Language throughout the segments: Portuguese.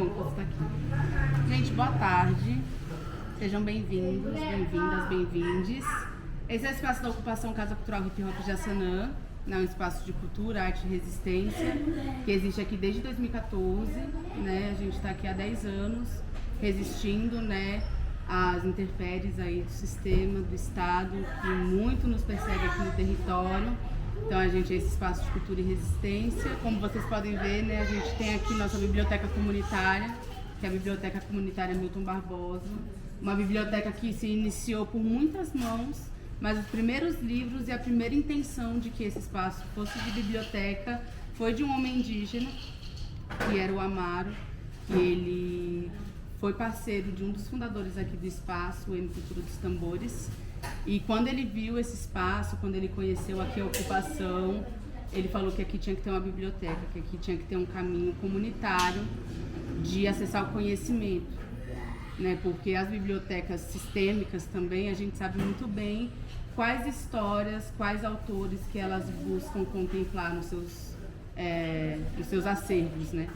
bom que você está aqui. Gente, boa tarde. Sejam bem-vindos, bem-vindas, bem-vindes. Esse é o espaço da ocupação Casa Cultural Hip Hop Jaçanã, né? Um espaço de cultura, arte e resistência, que existe aqui desde 2014, né? A gente está aqui há 10 anos, resistindo, né, às intempéries aí do sistema, do Estado, que muito nos persegue aqui no território. Então a gente é esse espaço de cultura e resistência. Como vocês podem ver, né, a gente tem aqui nossa biblioteca comunitária, que é a Biblioteca Comunitária Milton Barbosa. Uma biblioteca que se iniciou por muitas mãos, mas os primeiros livros e a primeira intenção de que esse espaço fosse de biblioteca foi de um homem indígena, que era o Amaro, que ele foi parceiro de um dos fundadores aqui do espaço, o M Cultura dos Tambores. E quando ele viu esse espaço, quando ele conheceu aqui a ocupação, ele falou que aqui tinha que ter uma biblioteca, que aqui tinha que ter um caminho comunitário de acessar o conhecimento, né? Porque as bibliotecas sistêmicas também, a gente sabe muito bem quais histórias, quais autores que elas buscam contemplar nos seus acervos, né?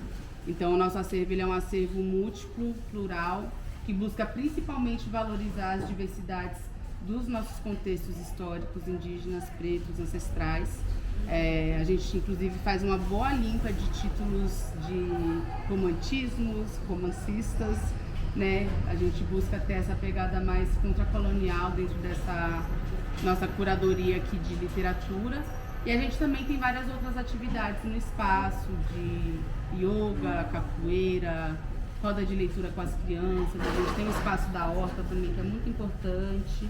Então o nosso acervo ele é um acervo múltiplo, plural, que busca principalmente valorizar as diversidades dos nossos contextos históricos, indígenas, pretos, ancestrais. A gente inclusive faz uma boa limpa de títulos de romantismos, romancistas, né? A gente busca ter essa pegada mais contracolonial dentro dessa nossa curadoria aqui de literatura. E a gente também tem várias outras atividades no espaço, de yoga, capoeira, roda de leitura com as crianças. A gente tem o espaço da horta também, que é muito importante.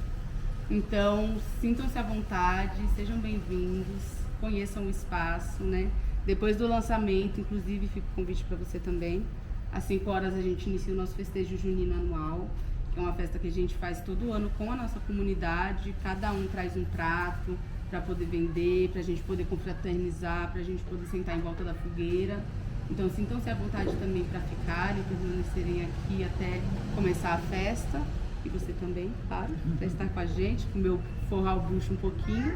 Então, sintam-se à vontade, sejam bem-vindos, conheçam o espaço, né? Depois do lançamento, inclusive, fica o convite para você também. Às 5 horas a gente inicia o nosso festejo junino anual, que é uma festa que a gente faz todo ano com a nossa comunidade. Cada um traz um prato para poder vender, para a gente poder confraternizar, para a gente poder sentar em volta da fogueira. Então, sintam-se à vontade também para ficarem, permanecerem aqui até começar a festa. E você também, claro, para estar com a gente, com o meu forrar o bucho um pouquinho.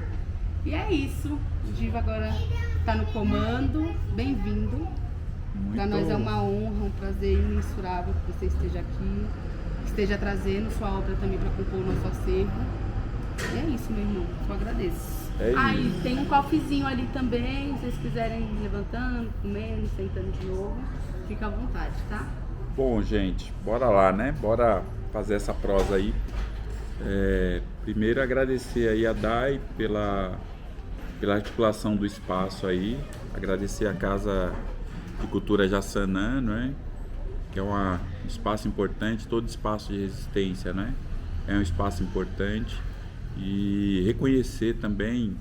E é isso. O Diva agora está no comando. Bem-vindo. Para nós é uma honra, um prazer imensurável que você esteja aqui, que esteja trazendo sua obra também para compor o nosso acervo. E é isso, meu irmão. Eu agradeço. E tem um cofezinho ali também, se vocês quiserem ir levantando, comendo, sentando de novo, fica à vontade, tá? Bom, gente, bora lá, né? Bora fazer essa prosa aí. Primeiro agradecer aí a Dai pela articulação do espaço aí, agradecer a Casa de Cultura Jaçanã, né? Que é um espaço importante, todo espaço de resistência, né? É um espaço importante. E reconhecer também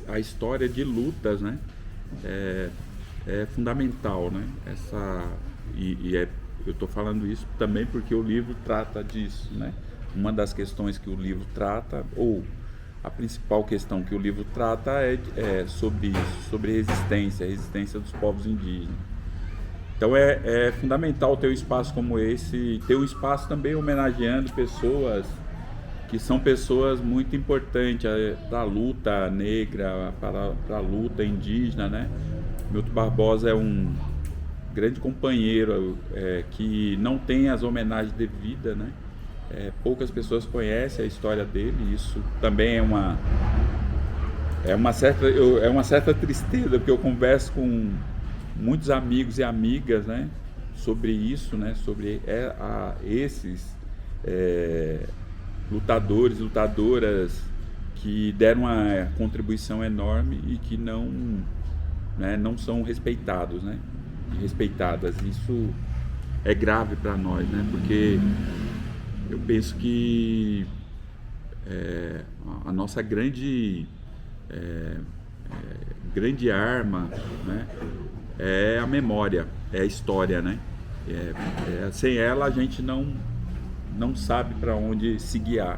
a história de lutas, né? É fundamental, né? Eu estou falando isso também porque o livro trata disso, né? Uma das questões que o livro trata, ou a principal questão que o livro trata é sobre isso, sobre resistência, a resistência dos povos indígenas. Então é fundamental ter um espaço como esse, ter um espaço também homenageando pessoas que são pessoas muito importantes para a luta negra, para a luta indígena, né? Milton Barbosa é um grande companheiro que não tem as homenagens devidas, né? Poucas pessoas conhecem a história dele, isso também é uma certa tristeza, porque eu converso com muitos amigos e amigas, né? Sobre isso, né? Sobre esses lutadores, lutadoras que deram uma contribuição enorme e que não são respeitados, né? E respeitadas. Isso é grave para nós, né? Porque eu penso que a nossa grande arma, né? É a memória, é a história, né? Sem ela a gente não sabe para onde se guiar.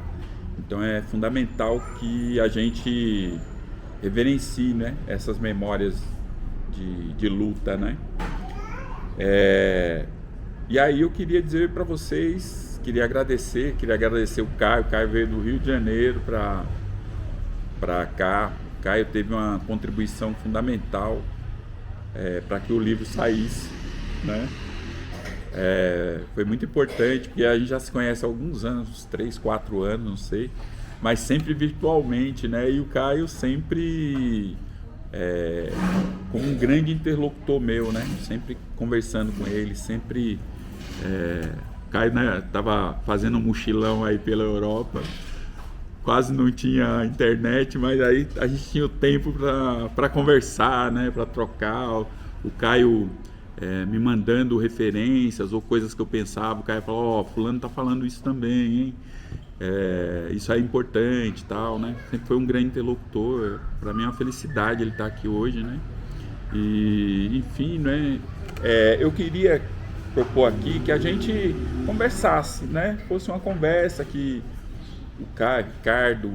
Então é fundamental que a gente reverencie, né, essas memórias de luta, né? E aí eu queria dizer para vocês, queria agradecer o Caio. O Caio veio do Rio de Janeiro para cá. O Caio teve uma contribuição fundamental para que o livro saísse. né? Foi muito importante, porque a gente já se conhece há alguns anos, uns 3, 4 anos, não sei, mas sempre virtualmente, né? E o Caio sempre como um grande interlocutor meu, né? Sempre conversando com ele, sempre... Caio, né, tava fazendo um mochilão aí pela Europa, quase não tinha internet, mas aí a gente tinha o tempo para conversar, né? Para trocar. O Caio me mandando referências ou coisas que eu pensava, o Caio falou, fulano tá falando isso também, hein? Isso é importante e tal, né? Sempre foi um grande interlocutor. Para mim é uma felicidade ele estar aqui hoje, né? E, enfim, né? Eu queria propor aqui que a gente conversasse, né? Fosse uma conversa que o Caio, Ricardo,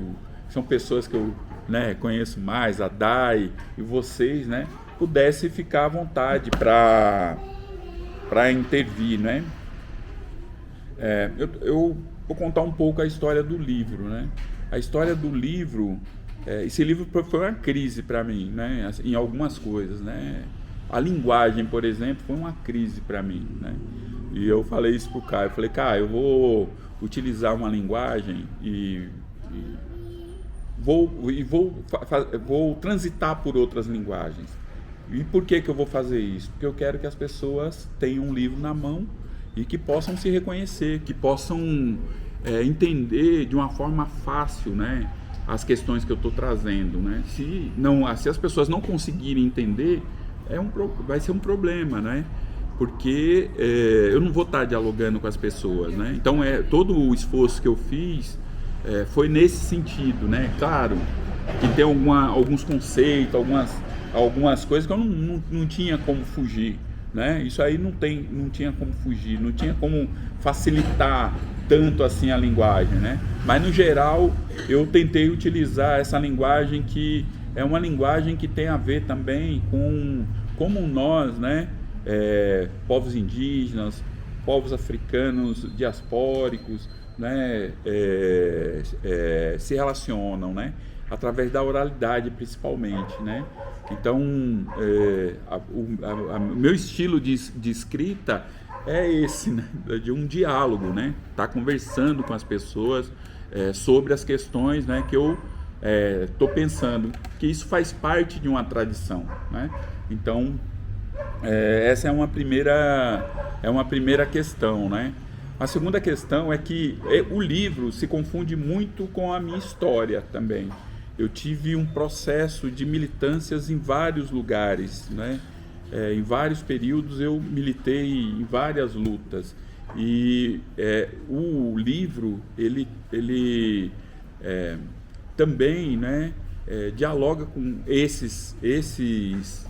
são pessoas que eu, né, conheço mais, a Dai e vocês, né? Pudessem ficar à vontade para intervir, né? Eu vou contar um pouco a história do livro, né? A história do livro, esse livro foi uma crise para mim, né? Em algumas coisas, né? A linguagem, por exemplo, foi uma crise para mim, né? E eu falei isso pro Caio, eu falei, Caio, eu vou utilizar uma linguagem e vou transitar por outras linguagens. E por que eu vou fazer isso? Porque eu quero que as pessoas tenham um livro na mão e que possam se reconhecer, que possam entender de uma forma fácil, né, as questões que eu estou trazendo, né? Se as pessoas não conseguirem entender, vai ser um problema, né? Porque eu não vou estar dialogando com as pessoas, né? Então todo o esforço que eu fiz foi nesse sentido, né? Claro que tem alguns conceitos, algumas coisas que eu não tinha como fugir, né? Isso aí não tinha como fugir, não tinha como facilitar tanto assim a linguagem, né? Mas no geral eu tentei utilizar essa linguagem que é uma linguagem que tem a ver também com como nós, né? Povos indígenas, povos africanos diaspóricos, né? Se relacionam, né? Através da oralidade principalmente, né? Então o meu estilo de escrita é esse, né? De um diálogo, né? Tá conversando com as pessoas sobre as questões, né? Que eu estou pensando, que isso faz parte de uma tradição, né? Então essa é uma primeira questão, né? A segunda questão é que o livro se confunde muito com a minha história também. Eu tive um processo de militâncias em vários lugares, né? Em vários períodos eu militei em várias lutas e o livro ele também, né, dialoga com esses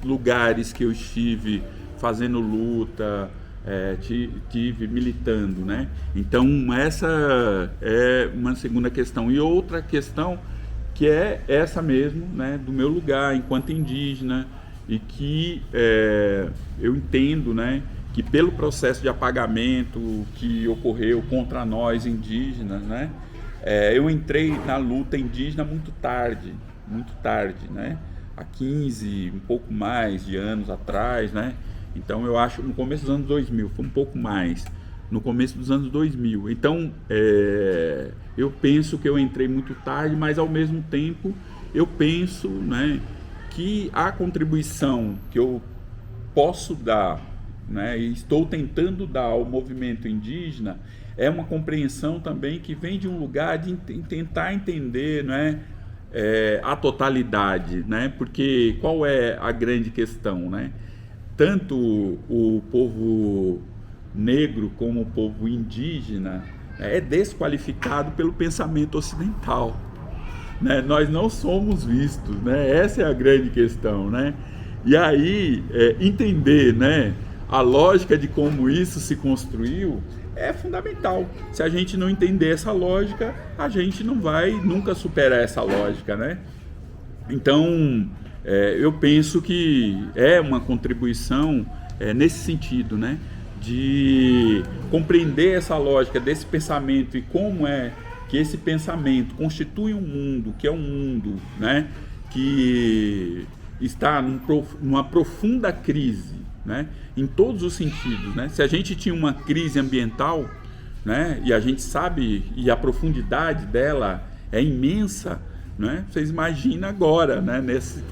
lugares que eu estive fazendo luta, tive militando, né? Então essa é uma segunda questão. E outra questão que é essa mesmo, né, do meu lugar enquanto indígena, e que eu entendo, né, que pelo processo de apagamento que ocorreu contra nós indígenas, né, eu entrei na luta indígena muito tarde, né, há 15, um pouco mais de anos atrás, né. Então eu acho no começo dos anos 2000, foi um pouco mais, no começo dos anos 2000. Então eu penso que eu entrei muito tarde, mas ao mesmo tempo eu penso, né, que a contribuição que eu posso dar, né, e estou tentando dar ao movimento indígena é uma compreensão também que vem de um lugar de tentar entender, né, a totalidade, né, porque qual é a grande questão, né? Tanto o povo negro como o povo indígena é desqualificado pelo pensamento ocidental, né? Nós não somos vistos, né? Essa é a grande questão, né? E aí entender, né, a lógica de como isso se construiu é fundamental. Se a gente não entender essa lógica, a gente não vai nunca superar essa lógica, né? Então eu penso que é uma contribuição nesse sentido, né? De compreender essa lógica desse pensamento e como é que esse pensamento constitui um mundo, que é um mundo, né, que está numa profunda crise, né? Em todos os sentidos, né? Se a gente tinha uma crise ambiental, né? E a gente sabe, e a profundidade dela é imensa, né? Vocês imaginam agora, né?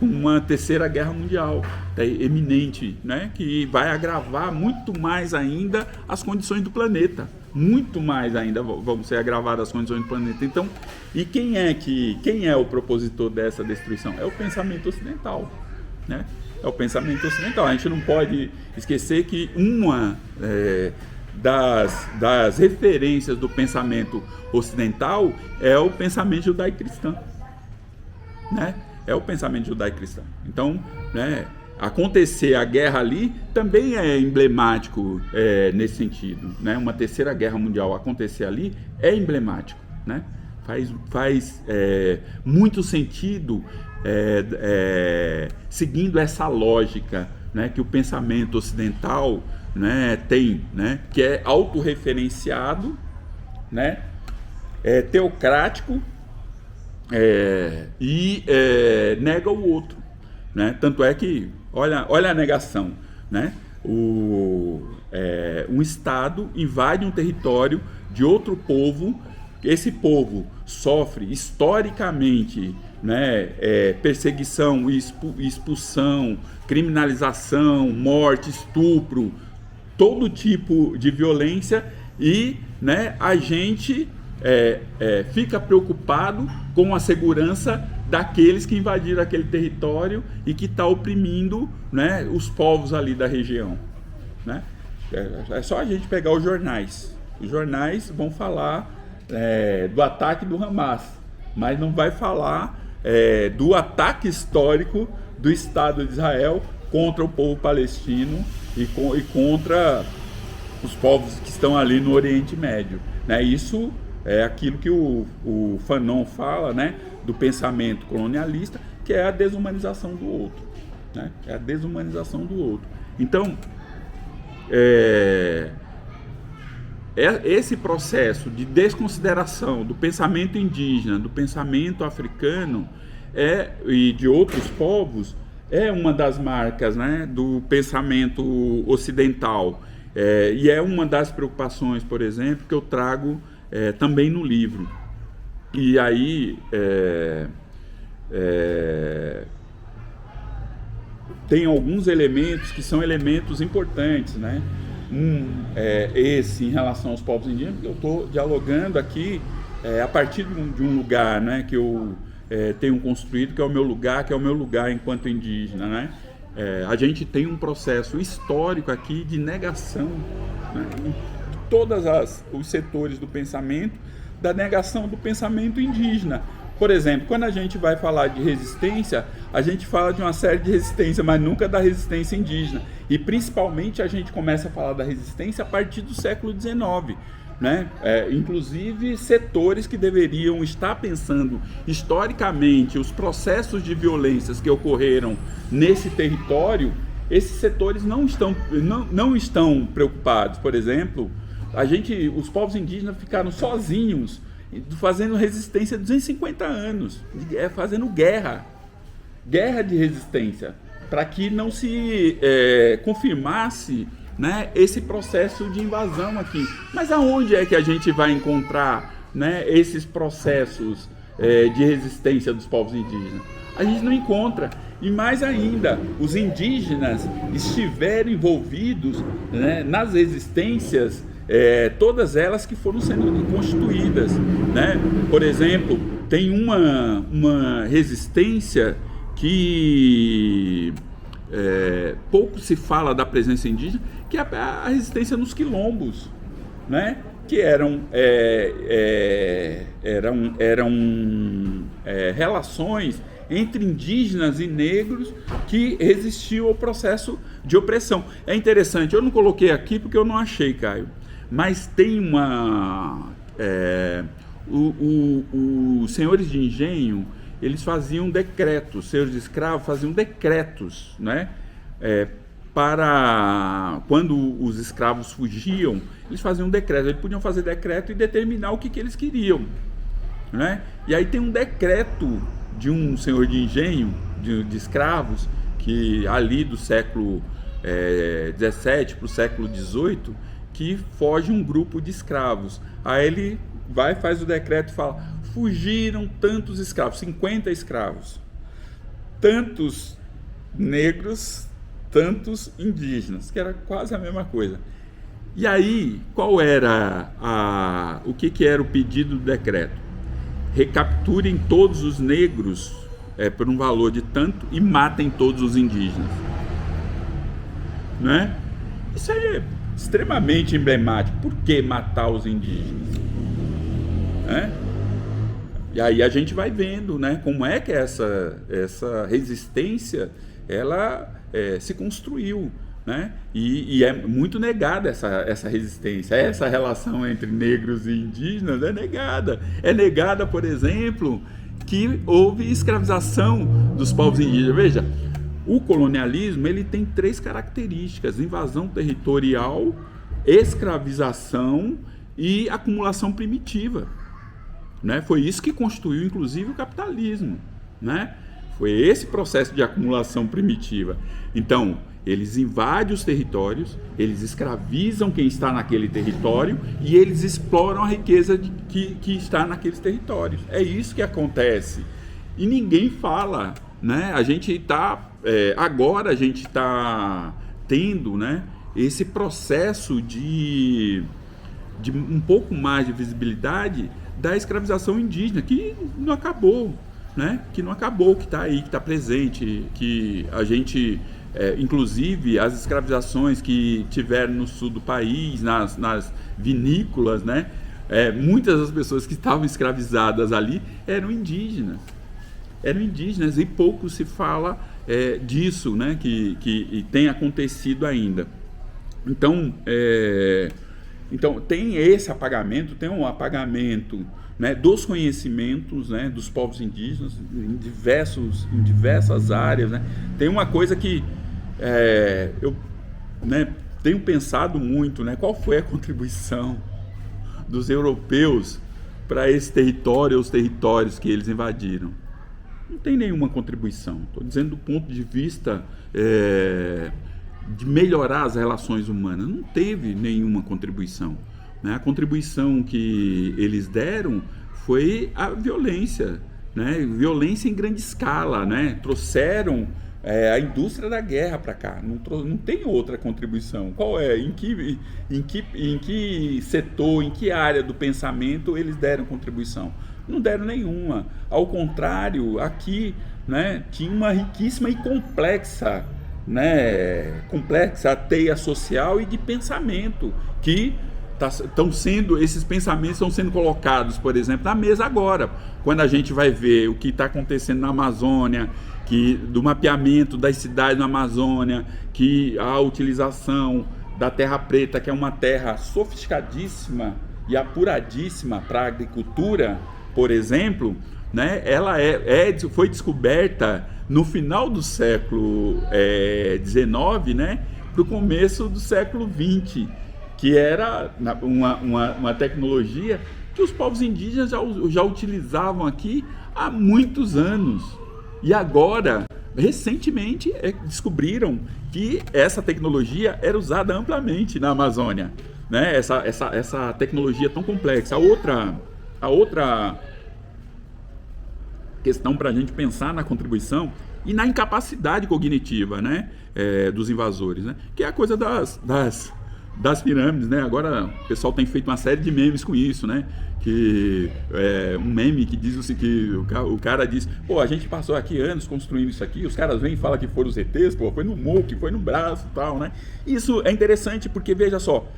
Uma terceira guerra mundial eminente, né? Que vai agravar muito mais ainda as condições do planeta, muito mais ainda vão ser agravadas as condições do planeta. Então, e quem é o propositor dessa destruição? É o pensamento ocidental, né? É o pensamento ocidental. A gente não pode esquecer que uma das referências do pensamento ocidental é o pensamento judaico-cristão, né? É o pensamento judaico-cristão. Então, né, acontecer a guerra ali também é emblemático nesse sentido, né? Uma terceira guerra mundial acontecer ali é emblemático, né? Faz muito sentido seguindo essa lógica, né, que o pensamento ocidental, né, tem, né, que é autorreferenciado, né, teocrático e nega o outro, né? Tanto é que olha a negação, né? Um Estado invade um território de outro povo. Esse povo sofre historicamente, né, perseguição, expulsão, criminalização, morte, estupro, todo tipo de violência, e, né, a gente fica preocupado com a segurança daqueles que invadiram aquele território e que está oprimindo, né, os povos ali da região, né? É só a gente pegar os jornais. Os jornais vão falar do ataque do Hamas, mas não vai falar do ataque histórico do Estado de Israel contra o povo palestino e contra os povos que estão ali no Oriente Médio, né? Isso é aquilo que o Fanon fala, né, do pensamento colonialista, que é a desumanização do outro, né? É a desumanização do outro. Então, esse processo de desconsideração do pensamento indígena, do pensamento africano e de outros povos é uma das marcas, né, do pensamento ocidental, e é uma das preocupações, por exemplo, que eu trago também no livro. E aí tem alguns elementos que são elementos importantes, né? Esse em relação aos povos indígenas, eu estou dialogando aqui a partir de um lugar, né, que eu tenho construído, que é o meu lugar enquanto indígena, né? A gente tem um processo histórico aqui de negação, né, em todos os setores do pensamento, da negação do pensamento indígena. Por exemplo, quando a gente vai falar de resistência, a gente fala de uma série de resistência, mas nunca da resistência indígena. E principalmente a gente começa a falar da resistência a partir do século XIX, né? Inclusive setores que deveriam estar pensando historicamente os processos de violências que ocorreram nesse território, esses setores não estão preocupados. Por exemplo, os povos indígenas ficaram sozinhos, fazendo resistência há 250 anos, fazendo guerra de resistência, para que não se confirmasse, né, esse processo de invasão aqui. Mas aonde é que a gente vai encontrar, né, esses processos de resistência dos povos indígenas? A gente não encontra. E mais ainda, os indígenas estiveram envolvidos, né, nas resistências, todas elas que foram sendo constituídas, né? Por exemplo, tem uma resistência que pouco se fala da presença indígena, que é a resistência nos quilombos, né? Que eram relações entre indígenas e negros que resistiam ao processo de opressão. É interessante, eu não coloquei aqui porque eu não achei, Caio, mas tem os senhores de engenho, eles faziam decretos, senhores de escravos faziam decretos, né? Para quando os escravos fugiam, eles faziam decreto. Eles podiam fazer decreto e determinar o que eles queriam, né? E aí tem um decreto de um senhor de engenho de escravos, que ali do século XVII para o século XVIII, que foge um grupo de escravos. Aí ele vai, faz o decreto e fala: fugiram tantos escravos, 50 escravos, tantos negros, tantos indígenas, que era quase a mesma coisa. E aí, qual era o que era o pedido do decreto? Recapturem todos os negros por um valor de tanto e matem todos os indígenas, né? Isso aí é extremamente emblemático. Por que matar os indígenas? E aí a gente vai vendo, né, como é que essa resistência ela se construiu, né? E é muito negada essa resistência, essa relação entre negros e indígenas é negada, por exemplo, que houve escravização dos povos indígenas. Veja, o colonialismo ele tem 3 características: invasão territorial, escravização e acumulação primitiva, né? Foi isso que constituiu, inclusive, o capitalismo, né? Foi esse processo de acumulação primitiva. Então, eles invadem os territórios, eles escravizam quem está naquele território e eles exploram a riqueza que está naqueles territórios. É isso que acontece. E ninguém fala, né? A gente está... agora a gente está tendo, né, esse processo de um pouco mais de visibilidade da escravização indígena, que não acabou, né? Que não acabou, que está aí, que está presente, que a gente... inclusive as escravizações que tiveram no sul do país, nas vinícolas, né? Muitas das pessoas que estavam escravizadas ali eram indígenas e pouco se fala disso, né? Que tem acontecido ainda. Então tem esse apagamento, tem um apagamento, né, dos conhecimentos, né, dos povos indígenas em diversas áreas, né? Tem uma coisa que eu, né, tenho pensado muito, né? Qual foi a contribuição dos europeus para esse território, os territórios que eles invadiram? Não tem nenhuma contribuição. Estou dizendo do ponto de vista de melhorar as relações humanas. Não teve nenhuma contribuição, né? A contribuição que eles deram foi a violência, né? Violência em grande escala, né? Trouxeram a indústria da guerra para cá. Não tem outra contribuição. Qual é? Em que setor, em que área do pensamento eles deram contribuição? Não deram nenhuma. Ao contrário, aqui, né, tinha uma riquíssima e complexa teia social e de pensamento que esses pensamentos estão sendo colocados, por exemplo, na mesa agora, quando a gente vai ver o que está acontecendo na Amazônia, do mapeamento das cidades na Amazônia, que a utilização da terra preta, que é uma terra sofisticadíssima e apuradíssima para a agricultura, por exemplo, né, ela foi descoberta no final do século XIX, né, para o começo do século XX, que era uma tecnologia que os povos indígenas já utilizavam aqui há muitos anos. E agora, recentemente, descobriram que essa tecnologia era usada amplamente na Amazônia, né? Essa tecnologia tão complexa. A outra questão para a gente pensar na contribuição e na incapacidade cognitiva, né, dos invasores, né, que é a coisa das pirâmides, né? Agora o pessoal tem feito uma série de memes com isso, né? Que um meme que diz que o cara diz: pô, a gente passou aqui anos construindo isso aqui, os caras vêm e falam que foram os ETs, pô, foi no muque, foi no braço e tal, né? Isso é interessante porque, veja só,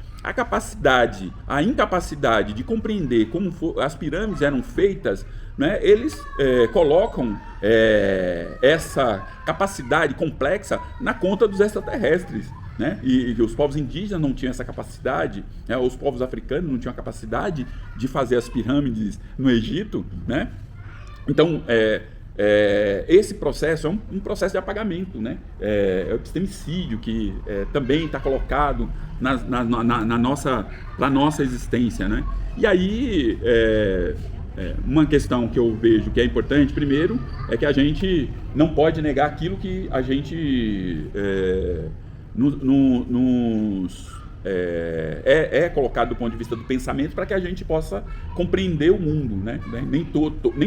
a incapacidade de compreender como as pirâmides eram feitas, né? Eles colocam essa capacidade complexa na conta dos extraterrestres, né? E os povos indígenas não tinham essa capacidade, né? Os povos africanos não tinham a capacidade de fazer as pirâmides no Egito, né? Então, esse processo é um processo de apagamento, né? É o epistemicídio que também está colocado na nossa existência, né? E aí, uma questão que eu vejo que é importante, primeiro, é que a gente não pode negar aquilo que a gente é colocado do ponto de vista do pensamento para que a gente possa compreender o mundo, né? Nem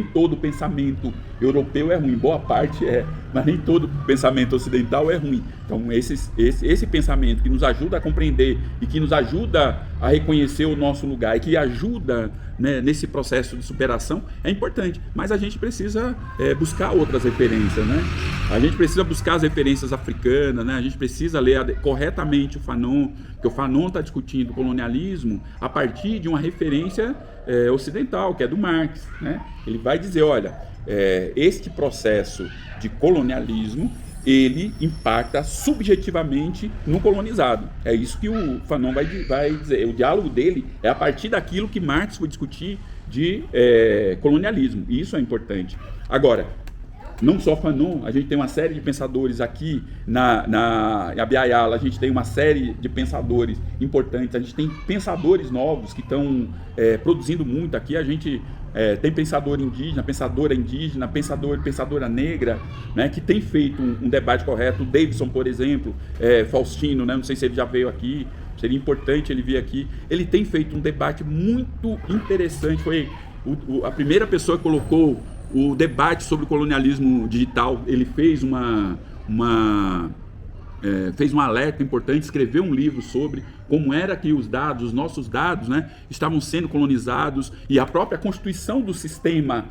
todo pensamento europeu é ruim, boa parte é, mas nem todo pensamento ocidental é ruim. Então esse pensamento que nos ajuda a compreender e que nos ajuda a reconhecer o nosso lugar e que ajuda, né, nesse processo de superação é importante, mas a gente precisa buscar outras referências, né? A gente precisa buscar as referências africanas, né? A gente precisa ler corretamente o Fanon, porque o Fanon está discutindo o colonialismo a partir de uma referência ocidental, que é do Marx, né? Ele vai dizer, olha, este processo de colonialismo, ele impacta subjetivamente no colonizado. É isso que o Fanon vai dizer. O diálogo dele é a partir daquilo que Marx foi discutir de colonialismo. E isso é importante. Agora, não só Fanon, a gente tem uma série de pensadores aqui na Abya-Yala, a gente tem uma série de pensadores importantes, a gente tem pensadores novos que estão produzindo muito aqui, a gente tem pensador indígena, pensadora negra, né, que tem feito um debate correto. O Davidson, por exemplo, Faustino, né, não sei se ele já veio aqui, seria importante ele vir aqui. Ele tem feito um debate muito interessante, foi a primeira pessoa que colocou o debate sobre o colonialismo digital. Ele fez fez um alerta importante, escreveu um livro sobre como era que os nossos dados, né, estavam sendo colonizados, e a própria constituição do sistema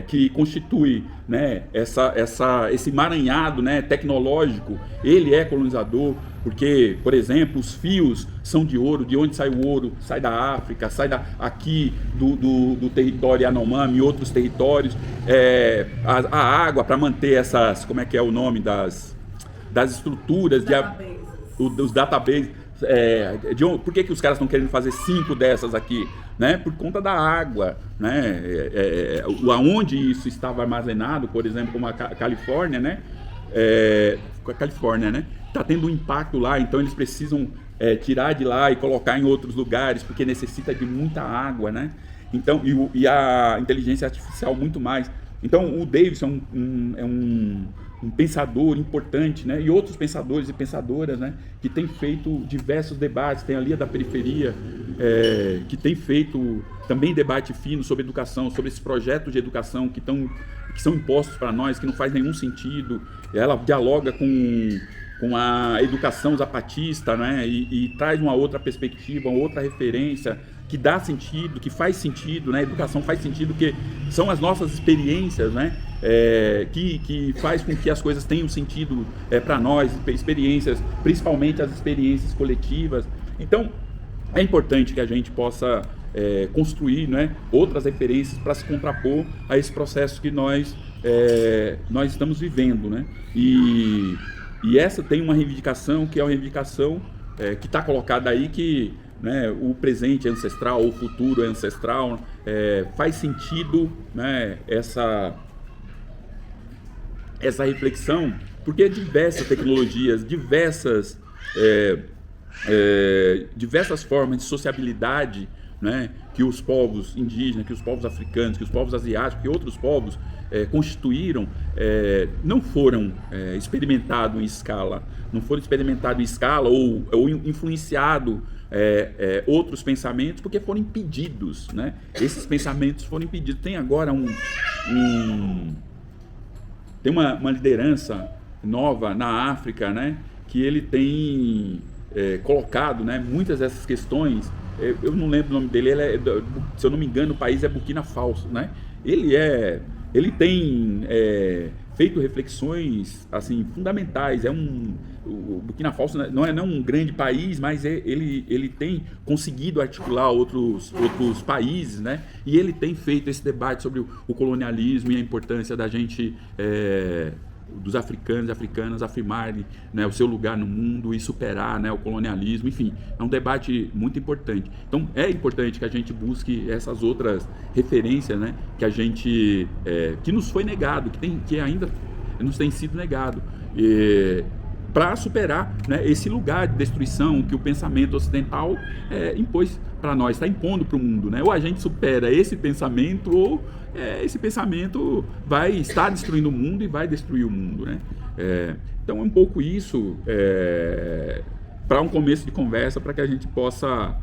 que constitui, né, esse emaranhado, né, tecnológico, ele é colonizador, porque, por exemplo, os fios são de ouro. De onde sai o ouro? Sai da África, aqui do território Yanomami e outros territórios. A água, para manter essas, como é que é o nome das estruturas, dos databases. Por que os caras estão querendo fazer 5 dessas aqui? Né? Por conta da água, né? Aonde isso estava armazenado, por exemplo, como a Califórnia, né? Está tendo um impacto lá, então eles precisam tirar de lá e colocar em outros lugares, porque necessita de muita água, né? Então, e a inteligência artificial muito mais. Então o Davidson é um pensador importante, né? E outros pensadores e pensadoras, né, que têm feito diversos debates. Tem a Lia da Periferia, que tem feito também debate fino sobre educação, sobre esses projetos de educação que são impostos para nós, que não faz nenhum sentido. Ela dialoga com a educação zapatista, né, e traz uma outra perspectiva, uma outra referência que dá sentido, que faz sentido, né? A educação faz sentido, que são as nossas experiências, né? Que faz com que as coisas tenham sentido para nós, experiências, principalmente as experiências coletivas. Então, é importante que a gente possa construir, né, outras referências para se contrapor a esse processo que nós estamos vivendo, né? E essa tem uma reivindicação, que é uma reivindicação que está colocada aí, que, né, o presente é ancestral, o futuro é ancestral. Faz sentido, né, essa reflexão, porque diversas tecnologias, diversas formas de sociabilidade, né, que os povos indígenas, que os povos africanos, que os povos asiáticos, que outros povos constituíram, não foram experimentados em escala, ou influenciados outros pensamentos, porque foram impedidos, né? Esses pensamentos foram impedidos. Tem agora tem uma liderança nova na África, né, que ele tem colocado, né, muitas dessas questões. Eu não lembro o nome dele, se eu não me engano, o país é Burkina Faso, né? Ele tem feito reflexões assim fundamentais. O Burkina Faso não é um grande país, mas ele tem conseguido articular outros países, né? E ele tem feito esse debate sobre o colonialismo e a importância da gente, dos africanos e africanas, afirmarem, né, o seu lugar no mundo e superar, né, o colonialismo. Enfim, é um debate muito importante. Então é importante que a gente busque essas outras referências, né, que nos foi negado, que ainda nos tem sido negado, para superar, né, esse lugar de destruição que o pensamento ocidental impôs para nós, está impondo para o mundo, né? Ou a gente supera esse pensamento, ou esse pensamento vai estar destruindo o mundo e vai destruir o mundo, né? Então é um pouco isso, para um começo de conversa, para que a gente possa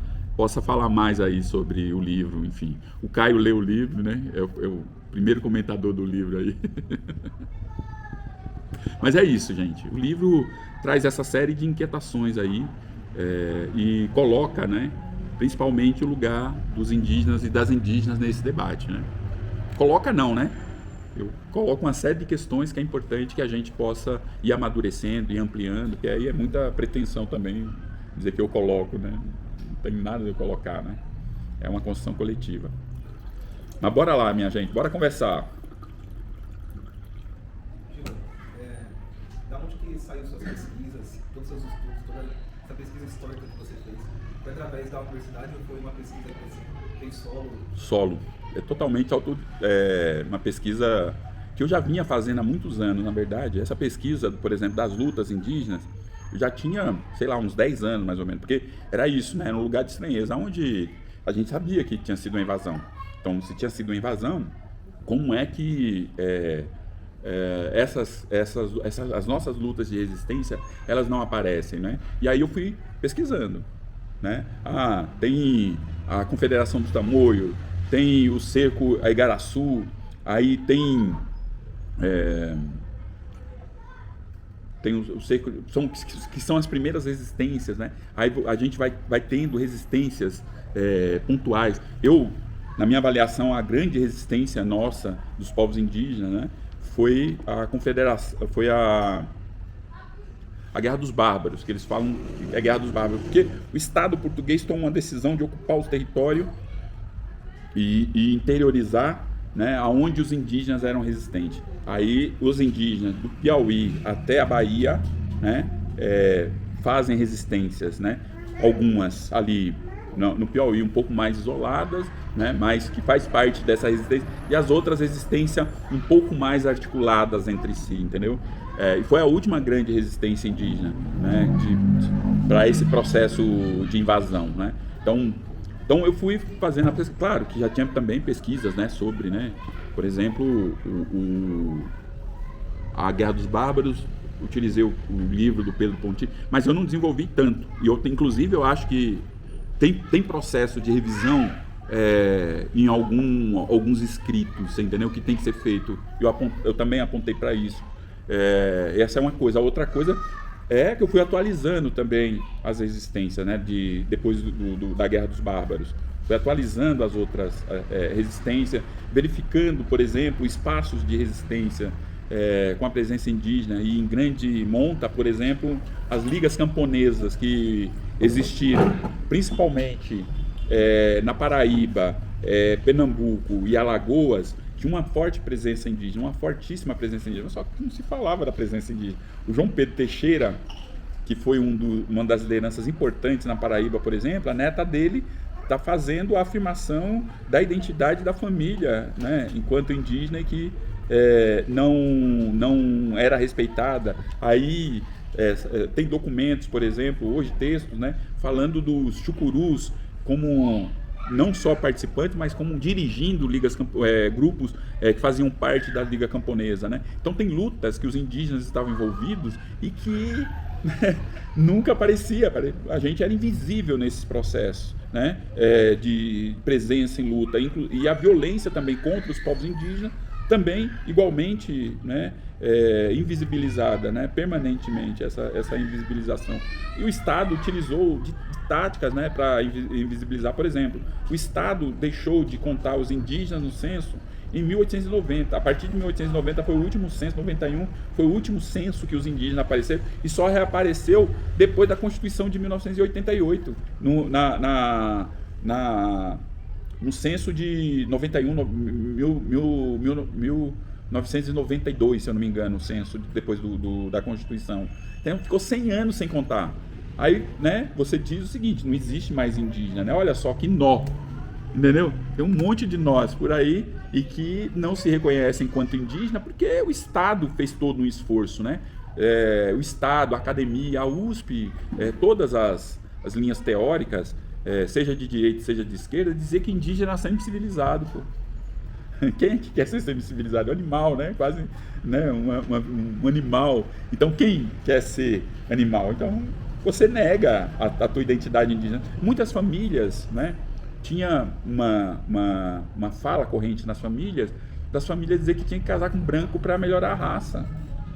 falar mais aí sobre o livro, enfim. O Caio leu o livro, né? É o primeiro comentador do livro aí. Mas é isso, gente. O livro traz essa série de inquietações aí e coloca, né, principalmente o lugar dos indígenas e das indígenas nesse debate, né? Coloca não, né? Eu coloco uma série de questões que é importante que a gente possa ir amadurecendo e ampliando, que aí é muita pretensão também dizer que eu coloco, né? Não tem nada de eu colocar, né? É uma construção coletiva. Mas bora lá, minha gente, bora conversar. Da onde que saiu suas pesquisas, todos os seus estudos, toda essa pesquisa histórica que você fez? Foi através da universidade ou foi uma pesquisa que você fez solo? Solo. É totalmente uma pesquisa que eu já vinha fazendo há muitos anos, na verdade. Essa pesquisa, por exemplo, das lutas indígenas, eu já tinha, sei lá, uns 10 anos mais ou menos, porque era isso, né? Era um lugar de estranheza, onde a gente sabia que tinha sido uma invasão. Então, se tinha sido uma invasão, como é que as nossas lutas de resistência, elas não aparecem, né? E aí eu fui pesquisando, né? Tem a Confederação do Tamoio, tem o cerco a Igaraçu, aí tem o cerco, que são as primeiras resistências, né? Aí a gente vai tendo resistências pontuais. Na minha avaliação, a grande resistência nossa, dos povos indígenas, né, foi a Confederação, foi a Guerra dos Bárbaros, que eles falam que é a Guerra dos Bárbaros, porque o Estado português tomou uma decisão de ocupar o território e interiorizar, né, aonde os indígenas eram resistentes. Aí os indígenas do Piauí até a Bahia, né, fazem resistências, né, algumas ali no Piauí um pouco mais isoladas, né, mas que faz parte dessa resistência, e as outras resistências um pouco mais articuladas entre si, entendeu? E foi a última grande resistência indígena, né, para esse processo de invasão, né? Então eu fui fazendo a pesquisa, claro que já tinha também pesquisas, né, sobre, né, por exemplo, a Guerra dos Bárbaros, utilizei o livro do Pedro Ponti, mas eu não desenvolvi tanto, e inclusive eu acho que tem processo de revisão em alguns escritos, você entendeu? Que tem que ser feito. Eu também apontei para isso. Essa é uma coisa. A outra coisa é que eu fui atualizando também as resistências, né, depois da Guerra dos Bárbaros. Fui atualizando as outras resistências, verificando, por exemplo, espaços de resistência com a presença indígena, e em grande monta, por exemplo, as ligas camponesas que existiram, principalmente na Paraíba, Pernambuco e Alagoas, tinha uma forte presença indígena, uma fortíssima presença indígena, só que não se falava da presença indígena. O João Pedro Teixeira, que foi uma das lideranças importantes na Paraíba, por exemplo, a neta dele está fazendo a afirmação da identidade da família, né, enquanto indígena, e que não era respeitada. Aí tem documentos, por exemplo, hoje textos, né, falando dos chucurus como não só participantes, mas como dirigindo grupos que faziam parte da Liga Camponesa, né? Então tem lutas que os indígenas estavam envolvidos e que nunca aparecia, a gente era invisível nesses processos, né, de presença em luta, e a violência também contra os povos indígenas também igualmente, né, invisibilizada, né, permanentemente, essa invisibilização. E o Estado utilizou de táticas, né, para invisibilizar. Por exemplo, o Estado deixou de contar os indígenas no censo em 1890. A partir de 1890 foi o último censo, 91 foi o último censo que os indígenas apareceram, e só reapareceu depois da Constituição de 1988, no censo de 1992, se eu não me engano, o censo depois da Constituição. Então ficou 100 anos sem contar. Aí, né, você diz o seguinte: não existe mais indígena, né? Olha só que nó, entendeu? Tem um monte de nós por aí e que não se reconhecem enquanto indígena, porque o Estado fez todo um esforço, né? O Estado, a academia, a USP, todas as linhas teóricas, seja de direita, seja de esquerda, dizer que indígena é sempre civilizado, pô. Quem é que quer ser semi-civilizado? É um animal, né? Quase, né? Um animal. Então, quem quer ser animal? Então, você nega a tua identidade indígena. Muitas famílias, né? Tinha uma fala corrente nas famílias, das famílias dizer que tinha que casar com branco para melhorar a raça.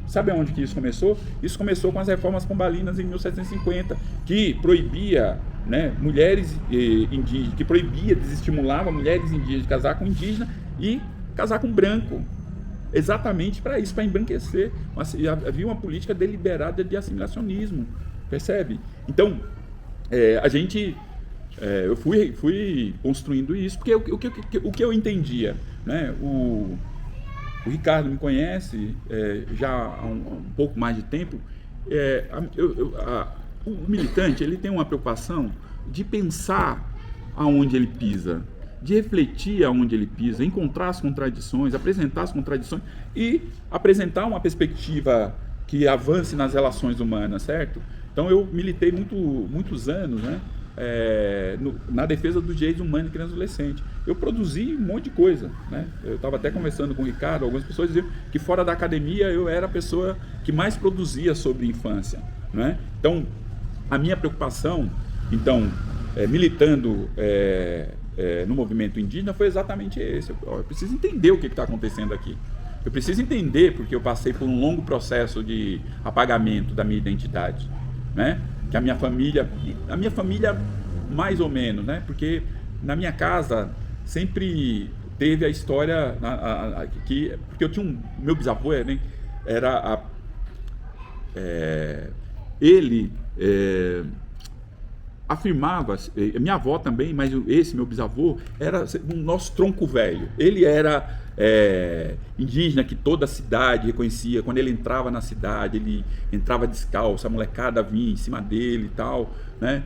Sabe aonde que isso começou? Isso começou com as reformas pombalinas em 1750, que proibia, né, mulheres indígenas, que proibia, desestimulava mulheres indígenas de casar com indígena e casar com branco. Exatamente para isso, para embranquecer. Havia uma política deliberada de assimilacionismo, percebe? Então, eu fui construindo isso, porque o que eu entendia, né? O Ricardo me conhece já há um pouco mais de tempo. O militante, ele tem uma preocupação de pensar aonde ele pisa, de refletir aonde ele pisa, encontrar as contradições, apresentar as contradições e apresentar uma perspectiva que avance nas relações humanas, certo? Então eu militei muitos anos, né? Na defesa dos direitos humanos de criança e adolescente. Eu produzi um monte de coisa, né? Eu estava até conversando com o Ricardo, algumas pessoas diziam que fora da academia eu era a pessoa que mais produzia sobre infância, né? Então, a minha preocupação, militando no movimento indígena, foi exatamente esse. Eu preciso entender o que está acontecendo aqui. Eu preciso entender porque eu passei por um longo processo de apagamento da minha identidade, né? Que a minha família mais ou menos, né? Porque na minha casa sempre teve a história porque eu tinha meu bisavô, né? Ele afirmava, minha avó também, mas esse meu bisavô era o nosso tronco velho. Ele era indígena que toda a cidade reconhecia. Quando ele entrava na cidade, ele entrava descalço, a molecada vinha em cima dele e tal, né?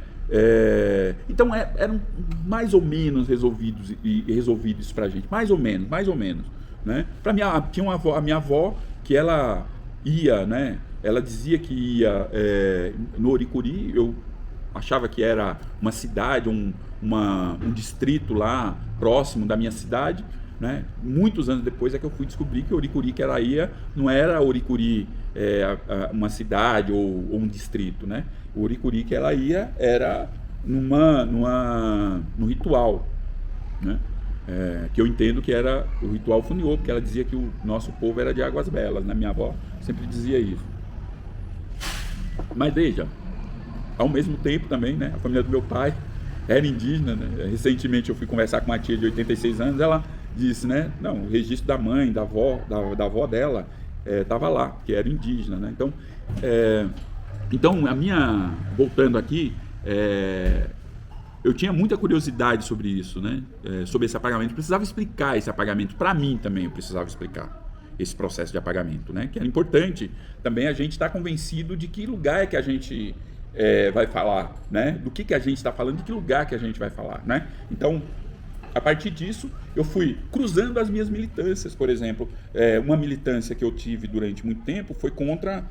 Então eram mais ou menos resolvidos isso pra gente, mais ou menos, né? Tinha a minha avó que ela ia, né? Ela dizia que ia no Oricuri. Eu achava que era uma cidade, um distrito lá próximo da minha cidade, né? Muitos anos depois é que eu fui descobrir que Oricuri que ela ia não era Oricuri uma cidade ou um distrito, né? O Oricuri que ela ia era no ritual, né? Que eu entendo que era o ritual Funiô, porque ela dizia que o nosso povo era de Águas Belas, né? Minha avó sempre dizia isso. Mas veja, ao mesmo tempo também, né? A família do meu pai era indígena, né? Recentemente eu fui conversar com uma tia de 86 anos, ela disse, né? Não, o registro da mãe, da avó dela estava lá, que era indígena, né? Então voltando aqui, eu tinha muita curiosidade sobre isso, né? Sobre esse apagamento. Eu precisava explicar esse apagamento. Para mim também eu precisava explicar esse processo de apagamento, né? Que era importante também a gente estar convencido de que lugar é que a gente vai falar, né? Do que a gente está falando, de que lugar que a gente vai falar, né? Então, a partir disso, eu fui cruzando as minhas militâncias. Por exemplo, uma militância que eu tive durante muito tempo foi contra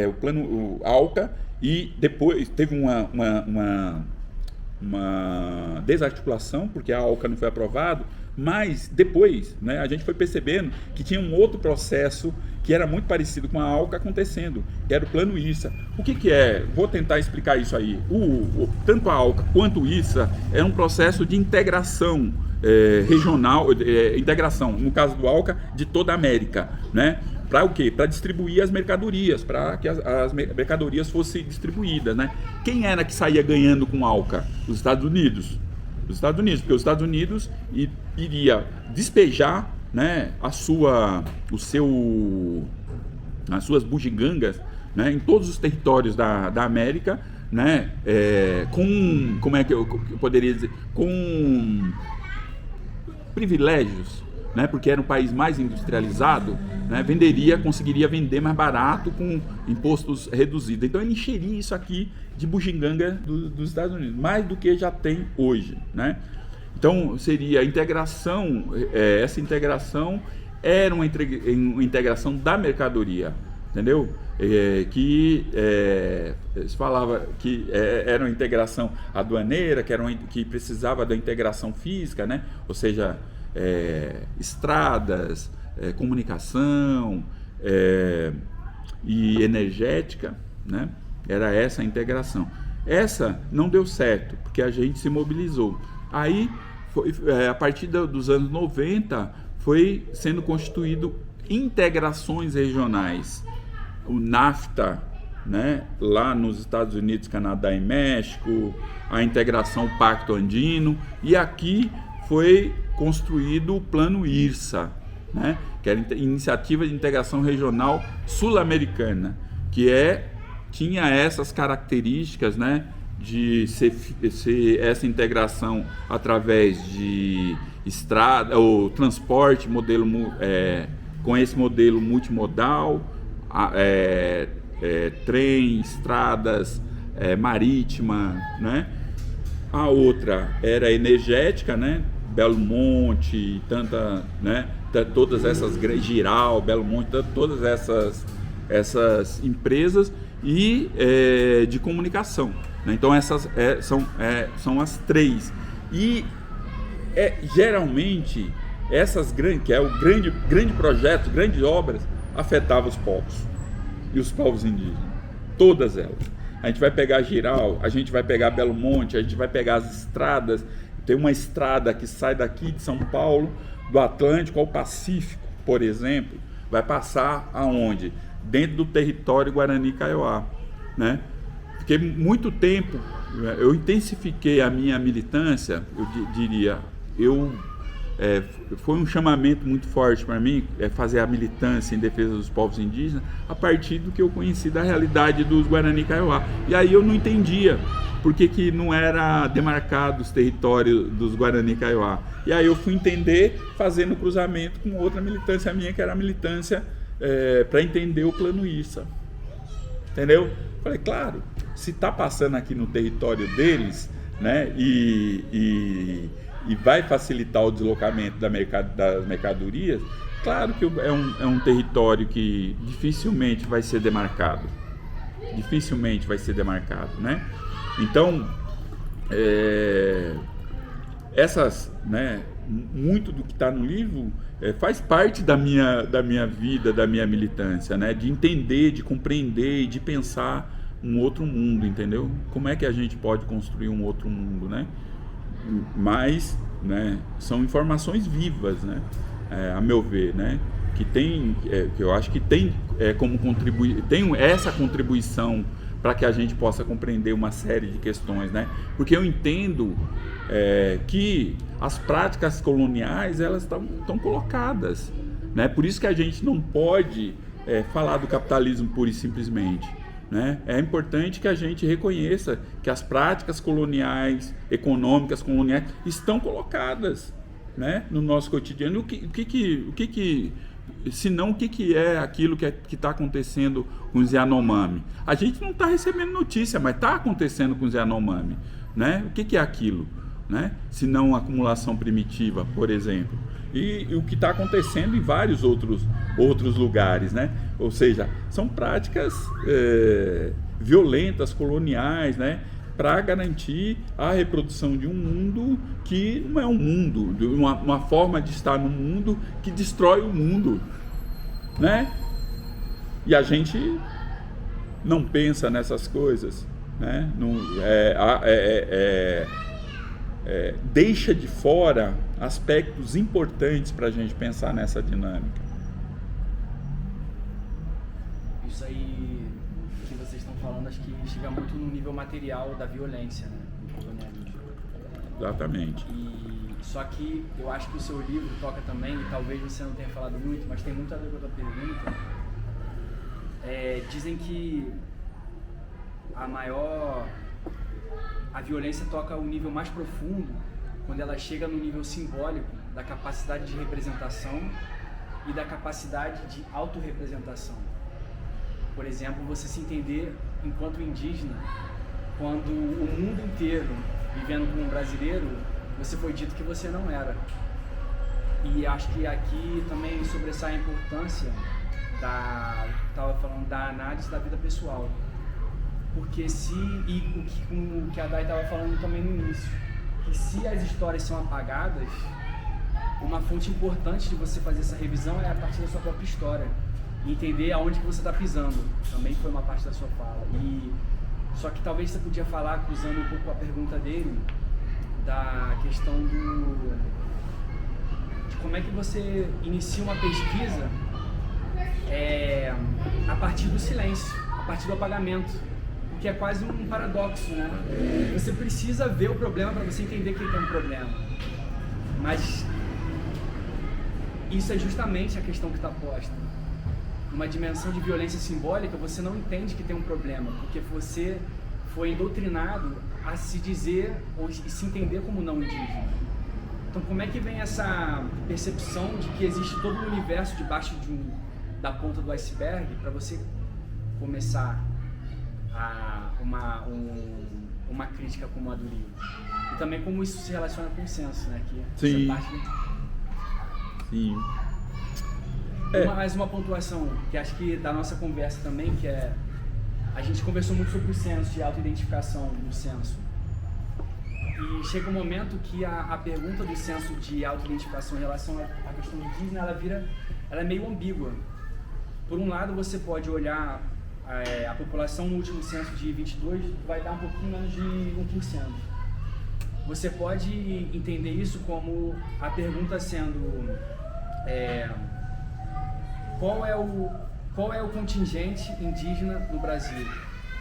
o plano ALCA, e depois teve uma desarticulação, porque a ALCA não foi aprovado, mas depois, né, a gente foi percebendo que tinha um outro processo que era muito parecido com a ALCA acontecendo, que era o plano ISSA. O que é? Vou tentar explicar isso aí. Tanto a ALCA quanto o ISSA é um processo de integração regional, integração, no caso do ALCA, de toda a América, né? Para o quê? Para distribuir as mercadorias, para que as mercadorias fossem distribuídas, né? Quem era que saía ganhando com a ALCA? Os Estados Unidos. Porque os Estados Unidos iria despejar, né, as suas bugigangas, né, em todos os territórios da América, né, como é que eu poderia dizer? Com privilégios, né, porque era um país mais industrializado, né, conseguiria vender mais barato com impostos reduzidos. Então ele encheria isso aqui de bugiganga dos Estados Unidos, mais do que já tem hoje, né? Então seria a integração, essa integração era uma integração da mercadoria, entendeu? Se falava que era uma integração aduaneira, que precisava da integração física, né? Ou seja, estradas, comunicação e energética, né? Era essa a integração. Essa não deu certo, porque a gente se mobilizou. Aí, a partir dos anos 90, foi sendo constituído integrações regionais. O NAFTA, né, lá nos Estados Unidos, Canadá e México, a integração Pacto Andino, e aqui foi construído o Plano IRSA, né, que era a Iniciativa de Integração Regional Sul-Americana, que tinha essas características, né, de ser essa integração através de estrada ou transporte com esse modelo multimodal, trem, estradas, marítima, né? A outra era energética, né? Belo Monte, né? Todas essas, Giral, Belo Monte, todas essas empresas e de comunicação, né? Então essas são as três. E geralmente essas grandes, que é o grande projeto, grandes obras, afetavam os povos e os povos indígenas, todas elas. A gente vai pegar Giral, a gente vai pegar Belo Monte, a gente vai pegar as estradas. Tem uma estrada que sai daqui de São Paulo, do Atlântico ao Pacífico, por exemplo, vai passar aonde? Dentro do território Guarani-Kaiowá, né? Fiquei muito tempo, eu intensifiquei a minha militância, eu diria, foi um chamamento muito forte para mim, fazer a militância em defesa dos povos indígenas, a partir do que eu conheci da realidade dos Guarani-Kaiowá. E aí eu não entendia por que não era demarcado os territórios dos Guarani-Kaiowá. E aí eu fui entender fazendo cruzamento com outra militância minha, que era a militância para entender o Plano IRSA. Entendeu? Falei, claro, se está passando aqui no território deles, né, e vai facilitar o deslocamento das mercadorias, claro que é um território que dificilmente vai ser demarcado. Né? Então, né, muito do que está no livro faz parte da minha vida, da minha militância, né? De entender, de compreender e de pensar um outro mundo, entendeu? Como é que a gente pode construir um outro mundo, né? Mas, né, são informações vivas, né? A meu ver, né? Que eu acho que tem como contribuir, tem essa contribuição para que a gente possa compreender uma série de questões, né? Porque eu entendo que as práticas coloniais, elas estão colocadas, né? Por isso que a gente não pode falar do capitalismo pura e simplesmente, né? É importante que a gente reconheça que as práticas coloniais, econômicas coloniais, estão colocadas, né, no nosso cotidiano. O que é aquilo que está acontecendo com os Yanomami? A gente não está recebendo notícia, mas está acontecendo com os Yanomami, né? O que é aquilo, né? Se não acumulação primitiva, por exemplo. E o que está acontecendo em vários outros lugares, né? Ou seja, são práticas violentas, coloniais, né? Para garantir a reprodução de um mundo que não é um mundo, de uma forma de estar no mundo que destrói o mundo, né? E a gente não pensa nessas coisas, né? Deixa de fora aspectos importantes para a gente pensar nessa dinâmica. Isso aí que vocês estão falando, acho que chega muito no nível material da violência, né? Exatamente. Só que eu acho que o seu livro toca também, e talvez você não tenha falado muito, mas tem muito a ver com a tua pergunta. Dizem que a violência toca o nível mais profundo quando ela chega no nível simbólico da capacidade de representação e da capacidade de autorrepresentação. Por exemplo, você se entender enquanto indígena, quando o mundo inteiro, vivendo como um brasileiro, você foi dito que você não era. E acho que aqui também sobressai a importância da análise da vida pessoal. Porque o que a Dai estava falando também no início, que se as histórias são apagadas, uma fonte importante de você fazer essa revisão é a partir da sua própria história. E entender aonde que você está pisando. Também foi uma parte da sua fala. Só que talvez você podia falar, cruzando um pouco a pergunta dele, da questão de como é que você inicia uma pesquisa a partir do silêncio, a partir do apagamento, o que é quase um paradoxo, né? Você precisa ver o problema para você entender que tem um problema, mas isso é justamente a questão que está posta. Numa dimensão de violência simbólica, você não entende que tem um problema, porque você foi doutrinado a se dizer ou se entender como não indígena. Então, como é que vem essa percepção de que existe todo um universo debaixo da ponta do iceberg para você começar uma crítica como a do livro? E também como isso se relaciona com o senso, né? Sim. Sim. Mais uma pontuação, que acho que da nossa conversa também, que é... A gente conversou muito sobre o senso e autoidentificação no senso. E chega um momento que a pergunta do senso de autoidentificação em relação à questão indígena, ela é meio ambígua. Por um lado, você pode olhar a população no último censo de 22, vai dar um pouquinho menos de 1%. Você pode entender isso como a pergunta sendo... Qual é o contingente indígena no Brasil?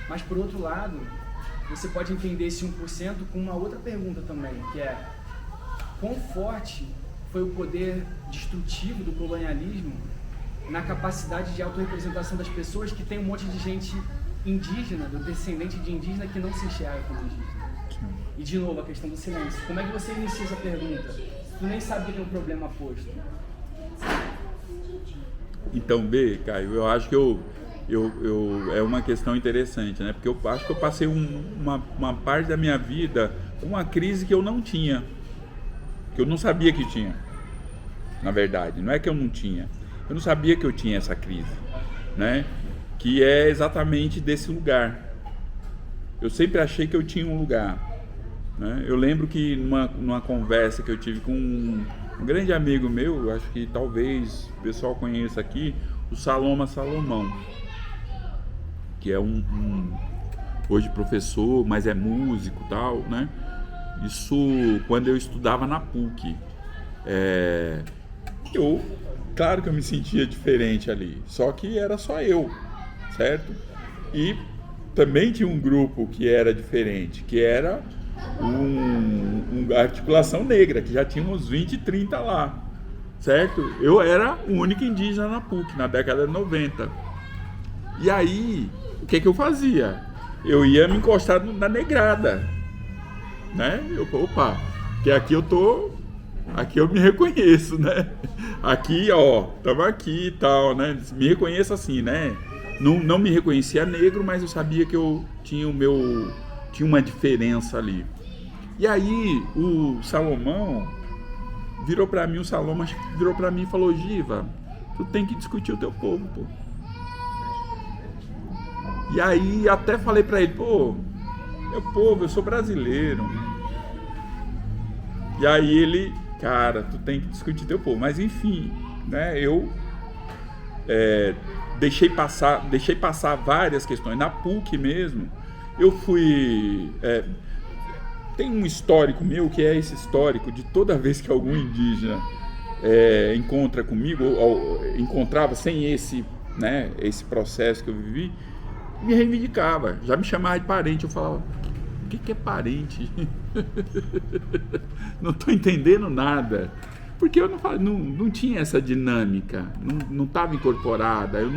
Mas, por outro lado, você pode entender esse 1% com uma outra pergunta também, que é: quão forte foi o poder destrutivo do colonialismo na capacidade de autorrepresentação das pessoas, que tem um monte de gente indígena, do descendente de indígena, que não se enxerga como indígena? E, de novo, a questão do silêncio. Como é que você inicia essa pergunta? Tu nem sabe que tem um problema posto. Então, Caio, eu acho que é uma questão interessante, né? Porque eu acho que eu passei uma parte da minha vida com uma crise que eu não tinha, que eu não sabia que tinha, na verdade. Não é que eu não tinha, eu não sabia que eu tinha essa crise, né? Que é exatamente desse lugar. Eu sempre achei que eu tinha um lugar, né? Eu lembro que numa conversa que eu tive com um grande amigo meu, acho que talvez o pessoal conheça aqui, o Saloma Salomão, que é hoje professor, mas é músico e tal, né? Isso quando eu estudava na PUC. Claro que eu me sentia diferente ali, só que era só eu, certo? E também tinha um grupo que era diferente, que era uma articulação negra, que já tinha uns 20, 30 lá, certo? Eu era o único indígena na PUC, na década de 90. E aí, o que eu fazia? Eu ia me encostar na negrada, né? Opa, que aqui eu me reconheço, né? Aqui, ó, tava aqui e tal, né? Me reconheço assim, né? Não me reconhecia negro, mas eu sabia que eu tinha uma diferença ali. E aí o Salomão virou pra mim e falou: Giva, tu tem que discutir o teu povo, pô. E aí até falei pra ele: pô, meu povo, eu sou brasileiro. E aí ele: cara, tu tem que discutir teu povo. Mas enfim, né, eu deixei passar várias questões. Na PUC mesmo, eu fui... tem um histórico meu, que é esse histórico de toda vez que algum indígena encontra comigo, ou encontrava sem esse processo que eu vivi, me reivindicava, já me chamava de parente. Eu falava: o que é parente? Não estou entendendo nada. Porque eu não tinha essa dinâmica, não estava incorporada. Eu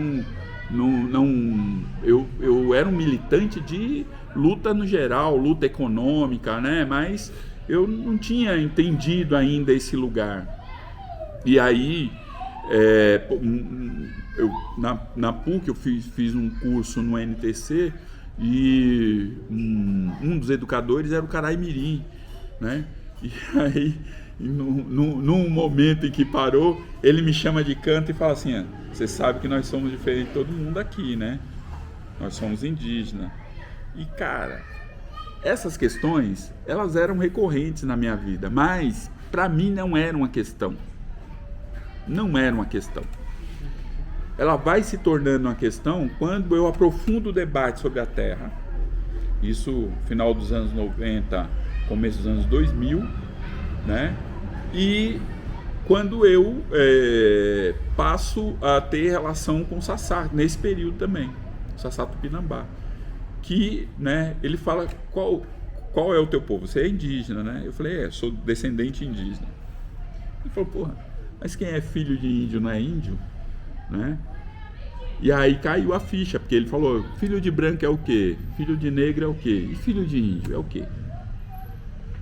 era um militante de luta no geral, luta econômica, né? Mas eu não tinha entendido ainda esse lugar. E aí, na PUC eu fiz um curso no NTC e um dos educadores era o Caraimirim, né? E aí, num momento em que parou, ele me chama de canto e fala assim: você sabe que nós somos diferentes de todo mundo aqui, né? Nós somos indígenas. E, cara, essas questões, elas eram recorrentes na minha vida, mas para mim não era uma questão. não era uma questão. Ela vai se tornando uma questão quando eu aprofundo o debate sobre a Terra. Isso final dos anos 90, começo dos anos 2000, né? E quando eu passo a ter relação com o Sassá, nesse período também, o Sassá Tupinambá, que, né, ele fala, qual é o teu povo? Você é indígena, né? Eu falei, sou descendente indígena. Ele falou, porra, mas quem é filho de índio não é índio? Né? E aí caiu a ficha, porque ele falou, filho de branco é o quê? Filho de negro é o quê? E filho de índio é o quê?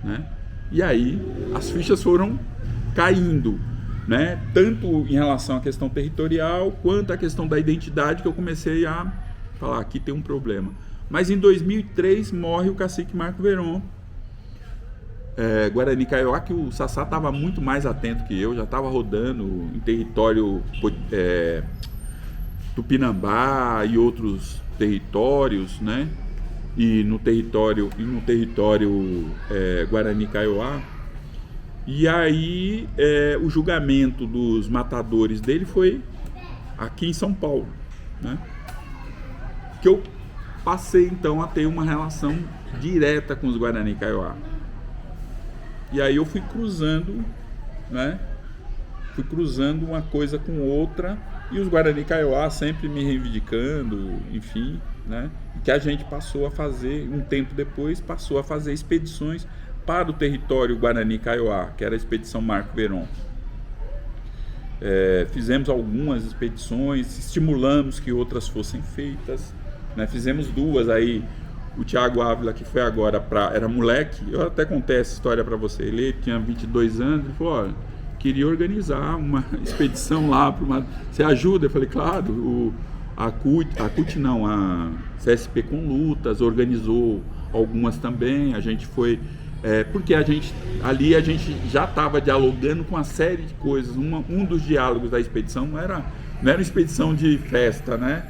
Né? E aí as fichas foram caindo, né? Tanto em relação à questão territorial, quanto à questão da identidade, que eu comecei a falar, aqui tem um problema. Mas em 2003 morre o cacique Marco Veron, Guarani Kaiowá, que o Sassá estava muito mais atento que eu, já estava rodando em território Tupinambá e outros territórios, né? E no território Guarani Kaiowá. E aí o julgamento dos matadores dele foi aqui em São Paulo, né? Que eu passei então a ter uma relação direta com os Guarani Kaiowá. E aí eu fui cruzando, né? Fui cruzando uma coisa com outra, e os Guarani Kaiowá sempre me reivindicando, enfim, né? Que a gente passou a fazer, um tempo depois, passou a fazer expedições para o território Guarani Kaiowá, que era a expedição Marco Veron. Fizemos algumas expedições, estimulamos que outras fossem feitas, né? Fizemos duas aí. O Thiago Ávila, que foi agora era moleque, eu até contei essa história para você. Ele tinha 22 anos, ele falou, olha, queria organizar uma expedição lá para uma... Você ajuda? Eu falei, claro. A CSP com Lutas organizou algumas também. A gente foi... porque a gente já estava dialogando com uma série de coisas. Um dos diálogos da expedição não era uma expedição de festa, né?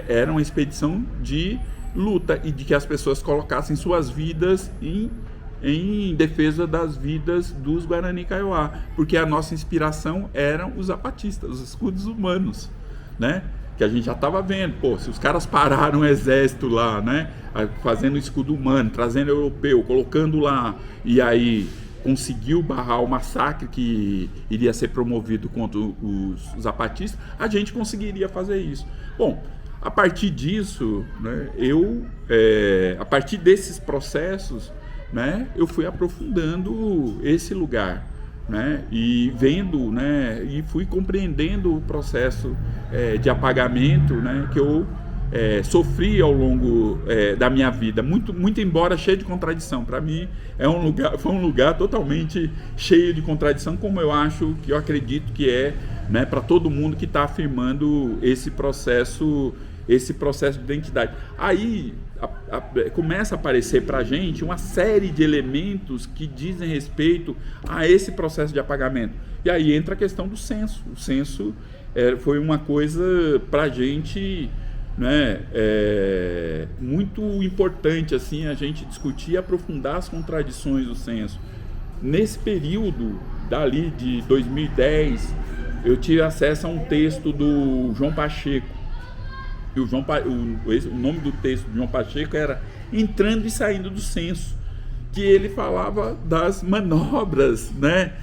Era uma expedição de luta e de que as pessoas colocassem suas vidas em defesa das vidas dos Guarani Kaiowá, porque a nossa inspiração eram os zapatistas, os escudos humanos, né? Que a gente já estava vendo, se os caras pararam o exército lá, né? Fazendo escudo humano, trazendo europeu, colocando lá, e aí conseguiu barrar o massacre que iria ser promovido contra os zapatistas, a gente conseguiria fazer isso. Bom, a partir disso, né, a partir desses processos, né, eu fui aprofundando esse lugar, né, e vendo, né, e fui compreendendo o processo de apagamento, né, que eu sofri ao longo da minha vida, muito embora cheio de contradição. Para mim foi um lugar totalmente cheio de contradição, como eu acredito que né, para todo mundo que está afirmando esse processo de identidade. Aí começa a aparecer para a gente uma série de elementos que dizem respeito a esse processo de apagamento. E aí entra a questão do censo. O censo foi uma coisa para a gente, né, muito importante assim, a gente discutir e aprofundar as contradições do censo. Nesse período, dali de 2010, eu tive acesso a um texto do João Pacheco. E o nome do texto do João Pacheco era Entrando e Saindo do Censo, que ele falava das manobras, né,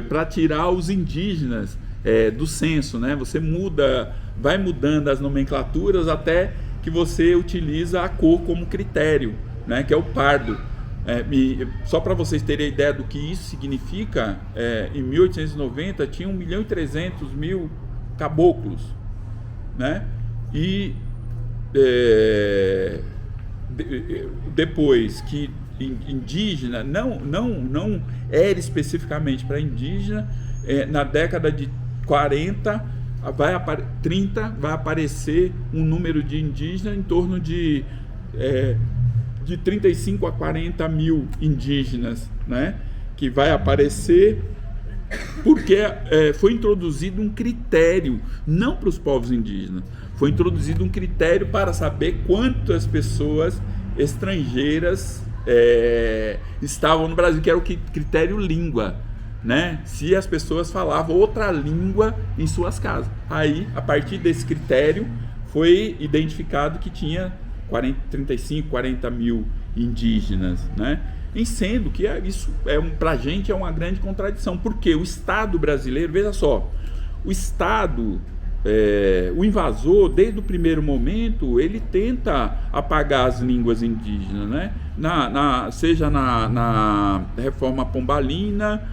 para tirar os indígenas do censo, né? Você vai mudando as nomenclaturas até que você utiliza a cor como critério, né, que é o pardo. Só para vocês terem a ideia do que isso significa, em 1890 tinha 1.300.000 caboclos, né? E depois que indígena não era especificamente para indígena, na década de 30 vai aparecer um número de indígenas em torno de 35 a 40 mil indígenas, né? Que vai aparecer porque foi introduzido um critério, não para os povos indígenas, foi introduzido um critério para saber quantas pessoas estrangeiras estavam no Brasil, que era o critério língua, né, se as pessoas falavam outra língua em suas casas. Aí, a partir desse critério, foi identificado que tinha 35, 40 mil indígenas, né? Em sendo que isso pra gente é uma grande contradição, porque o Estado brasileiro, veja só, o Estado, o invasor, desde o primeiro momento, ele tenta apagar as línguas indígenas, né? Seja na reforma pombalina,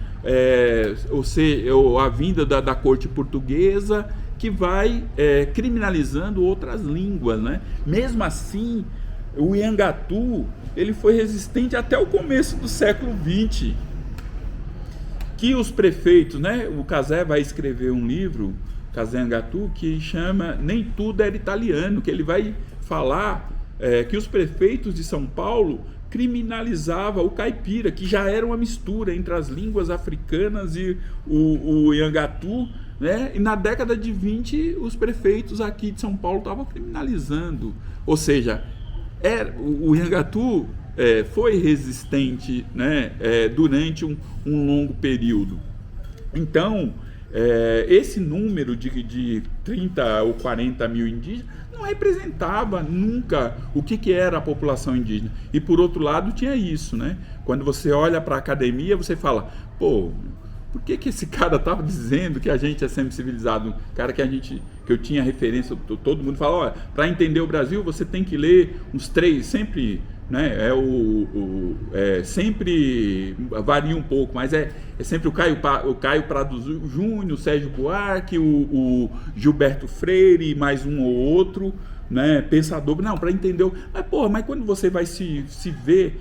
ou a vinda da corte portuguesa, que vai criminalizando outras línguas, né? Mesmo assim, o Iangatu, ele foi resistente até o começo do século XX, que os prefeitos, né? O Cazé vai escrever um livro, Cazé Iangatu, que chama Nem Tudo Era Italiano, que ele vai falar que os prefeitos de São Paulo criminalizavam o caipira, que já era uma mistura entre as línguas africanas e o Iangatu, né? E na década de 20, os prefeitos aqui de São Paulo estavam criminalizando. Ou seja, o Iangatu foi resistente, né? Durante um longo período. Então, esse número de 30 ou 40 mil indígenas não representava nunca o que era a população indígena. E, por outro lado, tinha isso, né? Quando você olha para a academia, você fala, pô, por que esse cara estava dizendo que a gente é sempre civilizado? Cara que eu tinha referência, todo mundo fala, olha, para entender o Brasil você tem que ler uns 3, sempre, né? Sempre varia um pouco, mas é sempre o Caio Prado Júnior, o Sérgio Buarque, o Gilberto Freire, mais um ou outro, né? Pensador, não, para entender. Mas quando você vai se ver,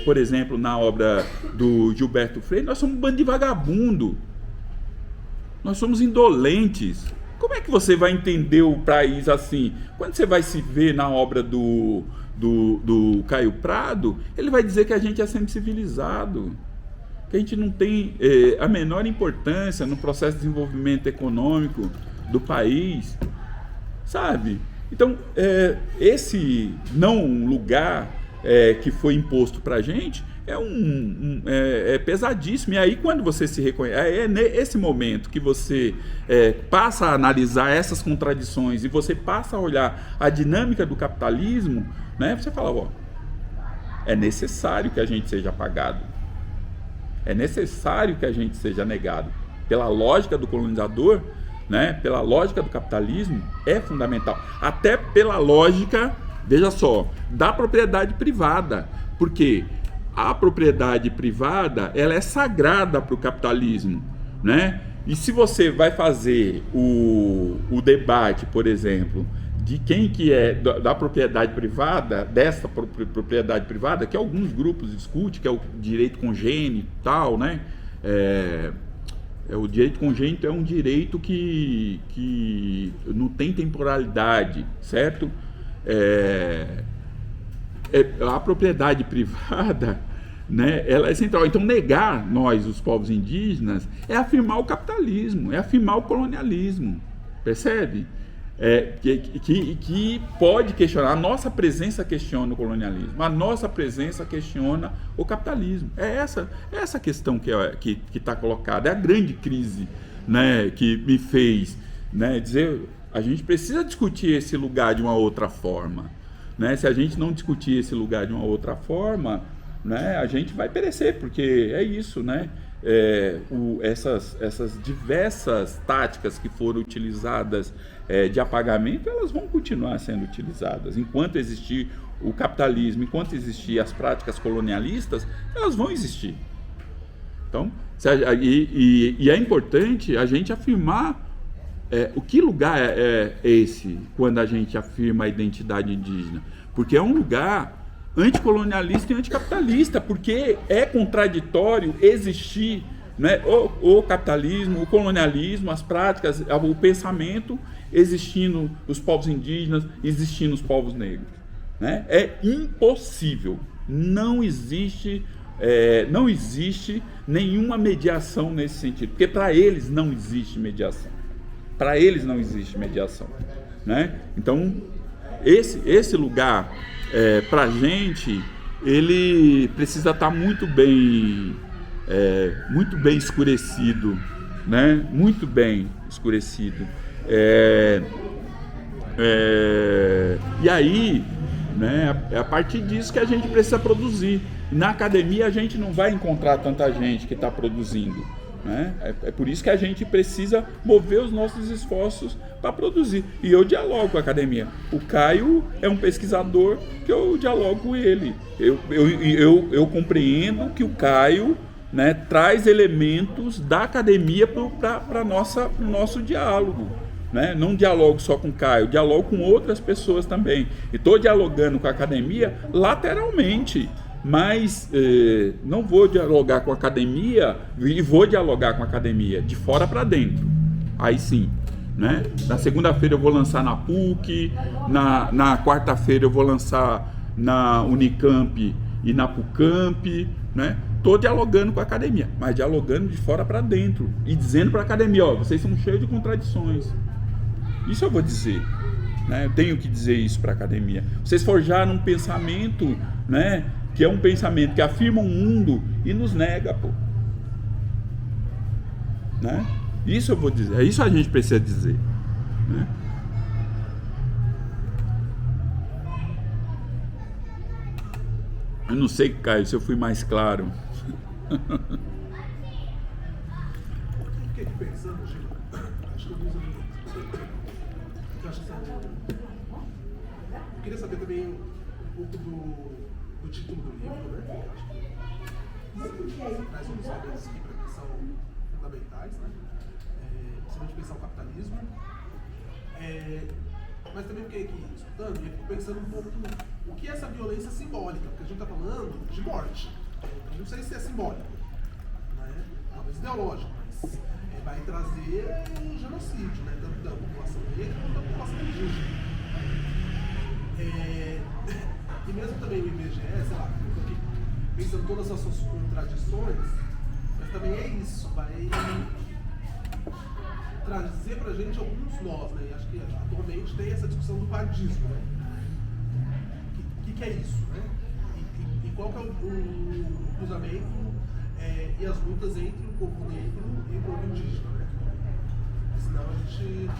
por exemplo, na obra do Gilberto Freire, nós somos um bando de vagabundo, nós somos indolentes. Como é que você vai entender o país assim? Quando você vai se ver na obra do Caio Prado, ele vai dizer que a gente é sempre civilizado, que a gente não tem a menor importância no processo de desenvolvimento econômico do país, sabe? Então, esse não lugar que foi imposto para a gente é pesadíssimo. E aí, quando você se reconhece, nesse momento que você passa a analisar essas contradições e você passa a olhar a dinâmica do capitalismo, né, você fala, é necessário que a gente seja apagado, é necessário que a gente seja negado. Pela lógica do colonizador, né, pela lógica do capitalismo, é fundamental. Até pela lógica, veja só, da propriedade privada, porque a propriedade privada, ela é sagrada para o capitalismo, né? E se você vai fazer o debate, por exemplo, de quem que é da propriedade privada, dessa propriedade privada, que alguns grupos discutem, que é o direito congênito e tal, né? O direito congênito é um direito que não tem temporalidade, certo? A propriedade privada, né, ela é central. Então, negar nós, os povos indígenas, é afirmar o capitalismo, é afirmar o colonialismo, percebe? Que pode questionar, a nossa presença questiona o colonialismo, a nossa presença questiona o capitalismo. É essa questão que está colocada, é a grande crise, né, que me fez, né, dizer, a gente precisa discutir esse lugar de uma outra forma, né? Se a gente não discutir esse lugar de uma outra forma, né, a gente vai perecer, porque é isso, né? Essas diversas táticas que foram utilizadas de apagamento, elas vão continuar sendo utilizadas. Enquanto existir o capitalismo, enquanto existir as práticas colonialistas, elas vão existir. Então, é importante a gente afirmar o que lugar é esse quando a gente afirma a identidade indígena? Porque é um lugar anticolonialista e anticapitalista, porque é contraditório existir, né, o capitalismo, o colonialismo, as práticas, o pensamento, existindo os povos indígenas, existindo os povos negros, né? É impossível, não existe nenhuma mediação nesse sentido, porque para eles não existe mediação. Para eles não existe mediação, né? Então, esse lugar, para a gente, ele precisa estar muito bem muito bem escurecido, né? Muito bem escurecido. E aí, né, é a partir disso que a gente precisa produzir. Na academia a gente não vai encontrar tanta gente que está produzindo, né? É por isso que a gente precisa mover os nossos esforços para produzir. E eu dialogo com a academia. O Caio é um pesquisador que eu dialogo com ele. Eu compreendo que o Caio, né, traz elementos da academia para o nosso diálogo. Né? Não dialogo só com o Caio, dialogo com outras pessoas também. E estou dialogando com a academia lateralmente. Mas não vou dialogar com a academia e vou dialogar com a academia de fora para dentro. Aí sim, né? Na segunda-feira eu vou lançar na PUC, na quarta-feira eu vou lançar na Unicamp e na PUCamp, né? Estou dialogando com a academia, mas dialogando de fora para dentro e dizendo para a academia, ó, vocês são cheios de contradições. Isso eu vou dizer, né? Eu tenho que dizer isso para a academia. Vocês forjaram um pensamento, né? Que é um pensamento que afirma um mundo e nos nega, pô. Né? Isso eu vou dizer, isso a gente precisa dizer, né? Eu não sei, Caio, se eu fui mais claro. Fiquei aqui pensando, Gil, acho que eu uso eu acho que eu queria saber também um pouco do título do livro, né? Acho que traz uns elementos aqui para mim são fundamentais, né? Principalmente pensar o capitalismo. Mas também fiquei aqui escutando e fico pensando um pouco o que é essa violência simbólica, porque a gente está falando de morte. Eu não sei se é simbólico, né? Talvez ideológico, mas vai trazer um genocídio, né? Tanto da população negra quanto da população indígena. E mesmo também o IBGE, sei lá, eu tô aqui pensando todas as suas contradições, mas também é isso, vai trazer pra gente alguns nós, né? E acho que atualmente tem essa discussão do padismo, né? O que é isso, né? E qual que é o cruzamento e as lutas entre o povo negro e o povo indígena, né? Senão a gente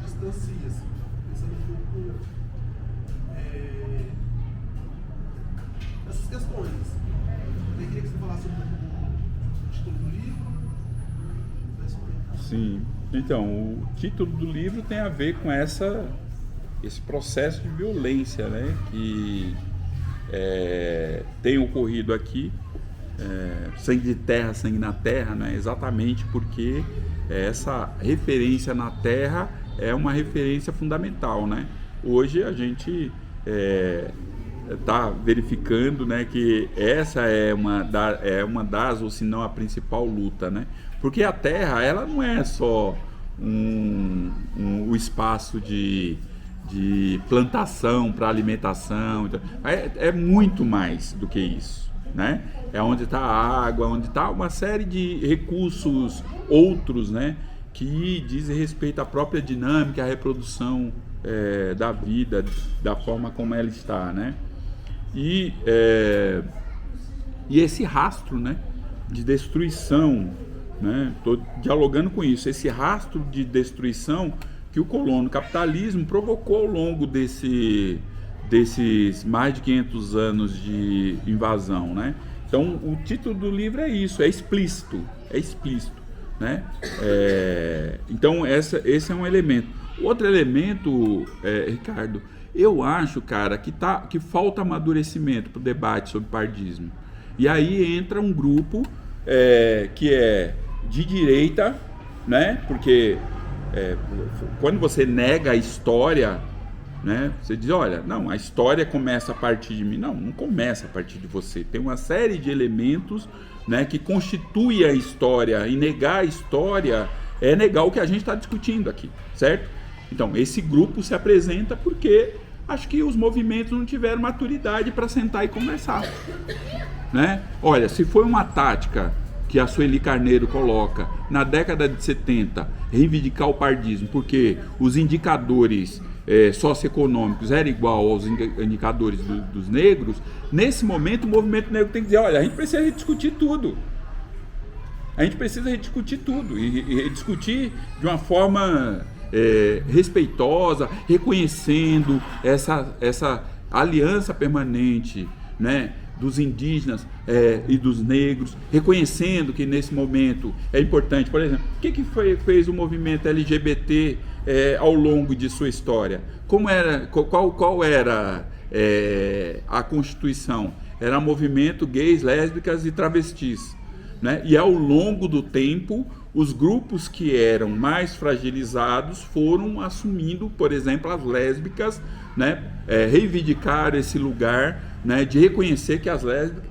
distancia, assim, pensando um pouco essas questões. Eu queria que você falasse um pouco do título do livro. Sim, então, o título do livro tem a ver com esse processo de violência, né, que tem ocorrido aqui, sangue de terra, sangue na terra, né, exatamente porque essa referência na terra é uma referência fundamental, né? Hoje a gente está verificando, né, que essa é uma das, ou se não a principal luta, né? Porque a terra, ela não é só o espaço de plantação para alimentação, então, é muito mais do que isso, né? É onde está a água, onde está uma série de recursos outros, né, que dizem respeito à própria dinâmica, à reprodução da vida, da forma como ela está, né? E esse rastro, né, de destruição, né? Estou dialogando com isso, esse rastro de destruição que o colono capitalismo provocou ao longo desses mais de 500 anos de invasão, né? Então o título do livro é isso, é explícito, né? Então esse é um elemento. Outro elemento, Ricardo, eu acho, cara, que falta amadurecimento para o debate sobre pardismo. E aí entra um grupo que é de direita, né? Porque quando você nega a história, né? Você diz, olha, não, a história começa a partir de mim. Não começa a partir de você. Tem uma série de elementos, né, que constitui a história. E negar a história é negar o que a gente está discutindo aqui, certo? Então, esse grupo se apresenta porque acho que os movimentos não tiveram maturidade para sentar e conversar, né? Olha, se foi uma tática que a Sueli Carneiro coloca na década de 70, reivindicar o pardismo, porque os indicadores socioeconômicos eram igual aos indicadores dos negros, nesse momento o movimento negro tem que dizer, olha, a gente precisa discutir tudo. A gente precisa rediscutir tudo e rediscutir de uma forma respeitosa, reconhecendo essa aliança permanente, né, dos indígenas e dos negros, reconhecendo que nesse momento é importante. Por exemplo, o que fez o movimento LGBT ao longo de sua história? Qual era a Constituição? Era movimento gays, lésbicas e travestis, né? E ao longo do tempo, os grupos que eram mais fragilizados foram assumindo, por exemplo, as lésbicas, né? Reivindicaram esse lugar, né? De reconhecer que as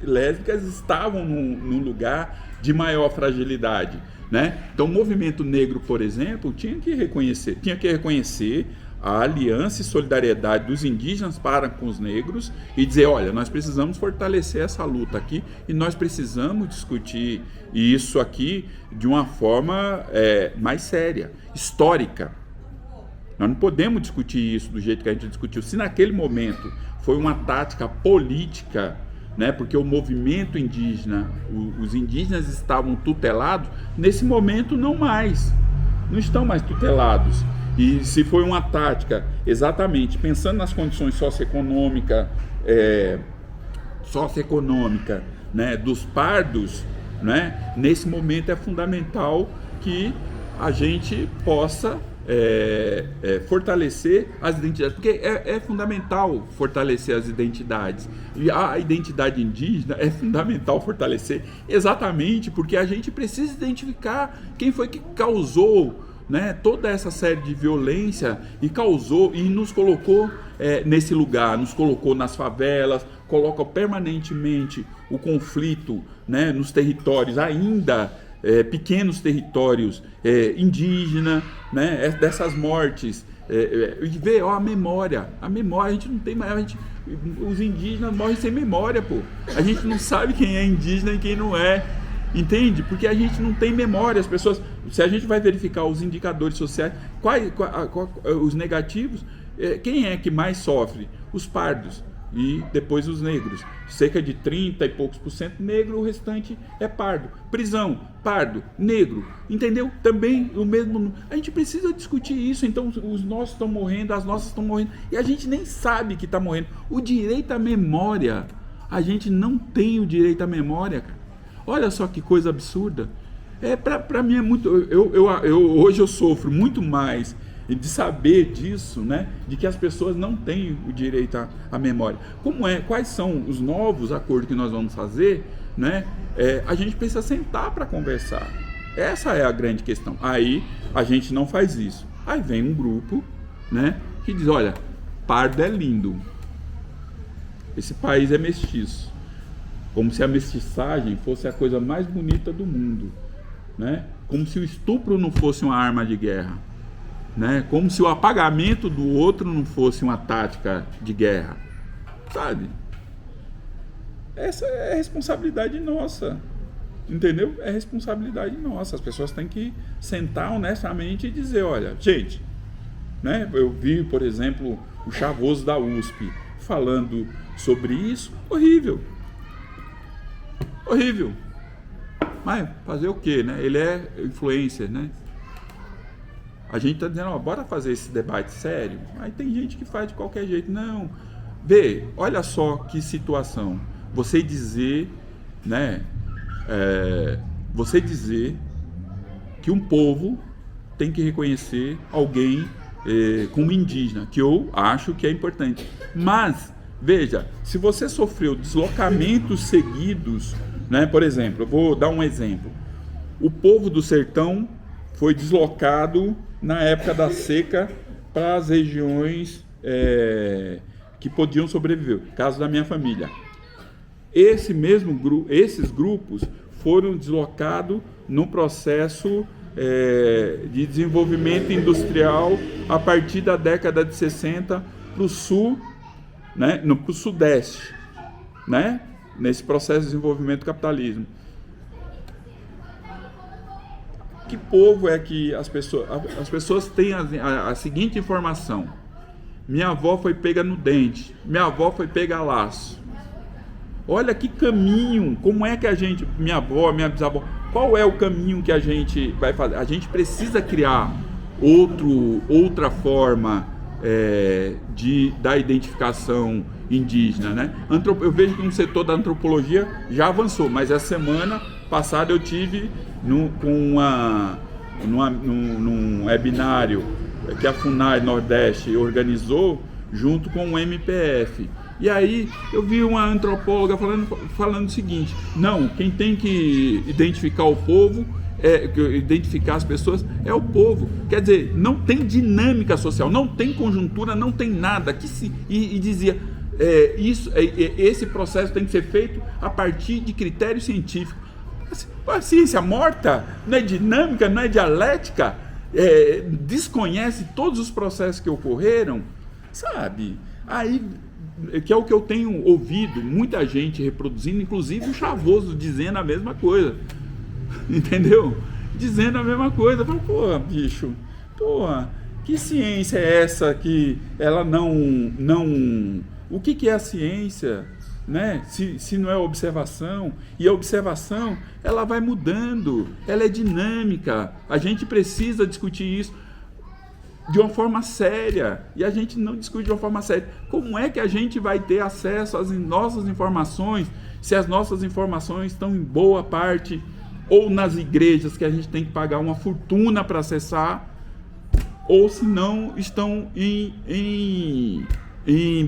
lésbicas estavam num lugar de maior fragilidade, né? Então o movimento negro, por exemplo, tinha que reconhecer a aliança e solidariedade dos indígenas para com os negros e dizer, olha, nós precisamos fortalecer essa luta aqui e nós precisamos discutir isso aqui de uma forma mais séria, histórica. Nós não podemos discutir isso do jeito que a gente discutiu. Se naquele momento foi uma tática política, né, porque o movimento indígena, os indígenas estavam tutelados, nesse momento não estão mais tutelados. E se foi uma tática, exatamente, pensando nas condições socioeconômicas, né, dos pardos, né, nesse momento é fundamental que a gente possa fortalecer as identidades, porque é fundamental fortalecer as identidades, e a identidade indígena é fundamental fortalecer exatamente porque a gente precisa identificar quem foi que causou, né, toda essa série de violência e causou e nos colocou nesse lugar, nos colocou nas favelas, coloca permanentemente o conflito, né, nos territórios ainda pequenos territórios indígenas, né, dessas mortes, e ver a memória, a gente não tem mais, os indígenas morrem sem memória, pô. A gente não sabe quem é indígena e quem não é. Entende? Porque a gente não tem memória. As pessoas, se a gente vai verificar os indicadores sociais, os negativos, quem é que mais sofre? Os pardos e depois os negros. Cerca de 30 e poucos % negro, o restante é pardo. Prisão, pardo, negro. Entendeu? Também o mesmo. A gente precisa discutir isso. Então os nossos estão morrendo, as nossas estão morrendo. E a gente nem sabe que está morrendo. O direito à memória. A gente não tem o direito à memória, cara. Olha só que coisa absurda. Para mim é muito. Hoje eu sofro muito mais de saber disso, né? De que as pessoas não têm o direito à memória. Quais são os novos acordos que nós vamos fazer, né? A gente precisa sentar para conversar. Essa é a grande questão. Aí a gente não faz isso. Aí vem um grupo, né? Que diz, olha, pardo é lindo. Esse país é mestiço. Como se a mestiçagem fosse a coisa mais bonita do mundo, né? Como se o estupro não fosse uma arma de guerra, né? Como se o apagamento do outro não fosse uma tática de guerra, sabe? Essa é responsabilidade nossa, entendeu? É responsabilidade nossa. As pessoas têm que sentar honestamente e dizer, olha, gente, né? Eu vi, por exemplo, o Chavoso da USP falando sobre isso, horrível. Horrível. Mas fazer o quê, né? Ele é influencer, né? A gente está dizendo, ó, bora fazer esse debate sério. Aí tem gente que faz de qualquer jeito. Não. Vê, olha só que situação. Você dizer, né? Você dizer que um povo tem que reconhecer alguém como indígena, que eu acho que é importante. Mas, veja, se você sofreu deslocamentos seguidos, né? Por exemplo, eu vou dar um exemplo. O povo do sertão foi deslocado na época da seca para as regiões que podiam sobreviver, caso da minha família. Esses grupos foram deslocados no processo de desenvolvimento industrial a partir da década de 60 para o sul, né? Para o sudeste, né? Nesse processo de desenvolvimento do capitalismo. Que povo é que as pessoas têm a seguinte informação: minha avó foi pega no dente, minha avó foi pega a laço. Olha que caminho, como é que a gente, minha avó, minha bisavó, qual é o caminho que a gente vai fazer? A gente precisa criar outra forma da identificação indígena, né? Eu vejo que no setor da antropologia já avançou, mas essa semana passada eu tive num webinário que a FUNAI Nordeste organizou junto com o MPF. E aí eu vi uma antropóloga falando o seguinte: não, quem tem que identificar o povo, identificar as pessoas é o povo. Quer dizer, não tem dinâmica social, não tem conjuntura, não tem nada. E dizia, esse processo tem que ser feito a partir de critérios científicos. A ciência morta não é dinâmica, não é dialética, desconhece todos os processos que ocorreram, sabe? Aí, que é o que eu tenho ouvido, muita gente reproduzindo, inclusive o Chavoso dizendo a mesma coisa, entendeu? Dizendo a mesma coisa. Pô, bicho, que ciência é essa que ela não... O que é a ciência, né? Se não é observação, e a observação, ela vai mudando, ela é dinâmica, a gente precisa discutir isso de uma forma séria, e a gente não discute de uma forma séria. Como é que a gente vai ter acesso às nossas informações, se as nossas informações estão em boa parte ou nas igrejas, que a gente tem que pagar uma fortuna para acessar, ou se não estão em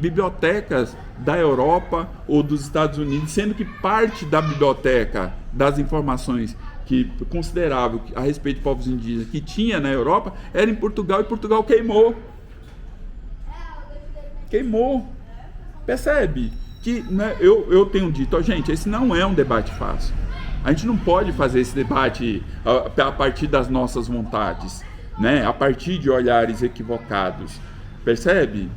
bibliotecas da Europa ou dos Estados Unidos, sendo que parte da biblioteca das informações considerável a respeito de povos indígenas que tinha na Europa era em Portugal, e Portugal queimou. Percebe? Que, né, eu tenho dito, gente, esse não é um debate fácil. A gente não pode fazer esse debate a partir das nossas vontades, né? A partir de olhares equivocados. Percebe?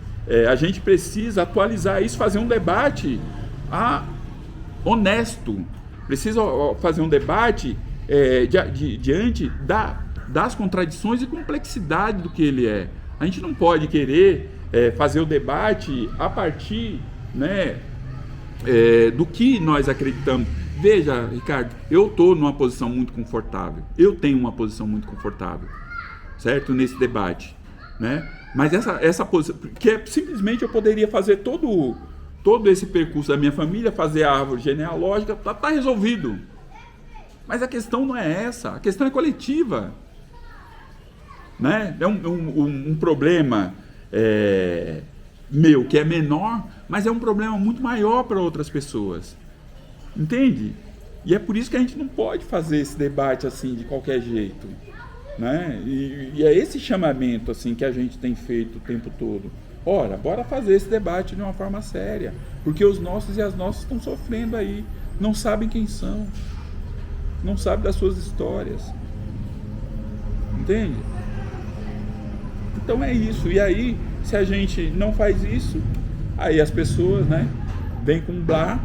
A gente precisa atualizar isso, fazer um debate honesto. Precisa fazer um debate diante das contradições e complexidade do que ele é. A gente não pode querer fazer o debate a partir, né, do que nós acreditamos. Veja, Ricardo, eu estou numa posição muito confortável. Eu tenho uma posição muito confortável, certo? Nesse debate, né? Mas essa posição, que simplesmente eu poderia fazer todo esse percurso da minha família, fazer a árvore genealógica, tá resolvido. Mas a questão não é essa, a questão é coletiva, né? É um problema meu que é menor, mas é um problema muito maior para outras pessoas, entende? E é por isso que a gente não pode fazer esse debate assim de qualquer jeito, né? E é esse chamamento assim que a gente tem feito o tempo todo. Ora, bora fazer esse debate de uma forma séria, porque os nossos e as nossas estão sofrendo aí, não sabem quem são, não sabem das suas histórias, entende? Então é isso. E aí, se a gente não faz isso, aí as pessoas, né, vêm com blá,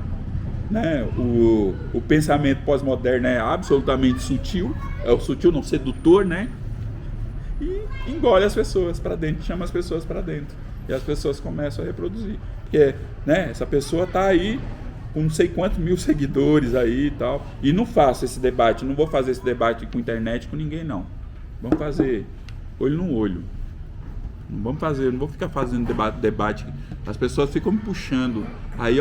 né, o pensamento pós-moderno é absolutamente sutil, não, sedutor, né, e engole as pessoas para dentro, chama as pessoas para dentro, e as pessoas começam a reproduzir, porque, né, essa pessoa está aí com não sei quantos mil seguidores aí e tal, e não faço esse debate, não vou fazer esse debate com internet com ninguém, não. Vamos fazer olho no olho. Não vamos fazer, não vou ficar fazendo debate. As pessoas ficam me puxando. Aí,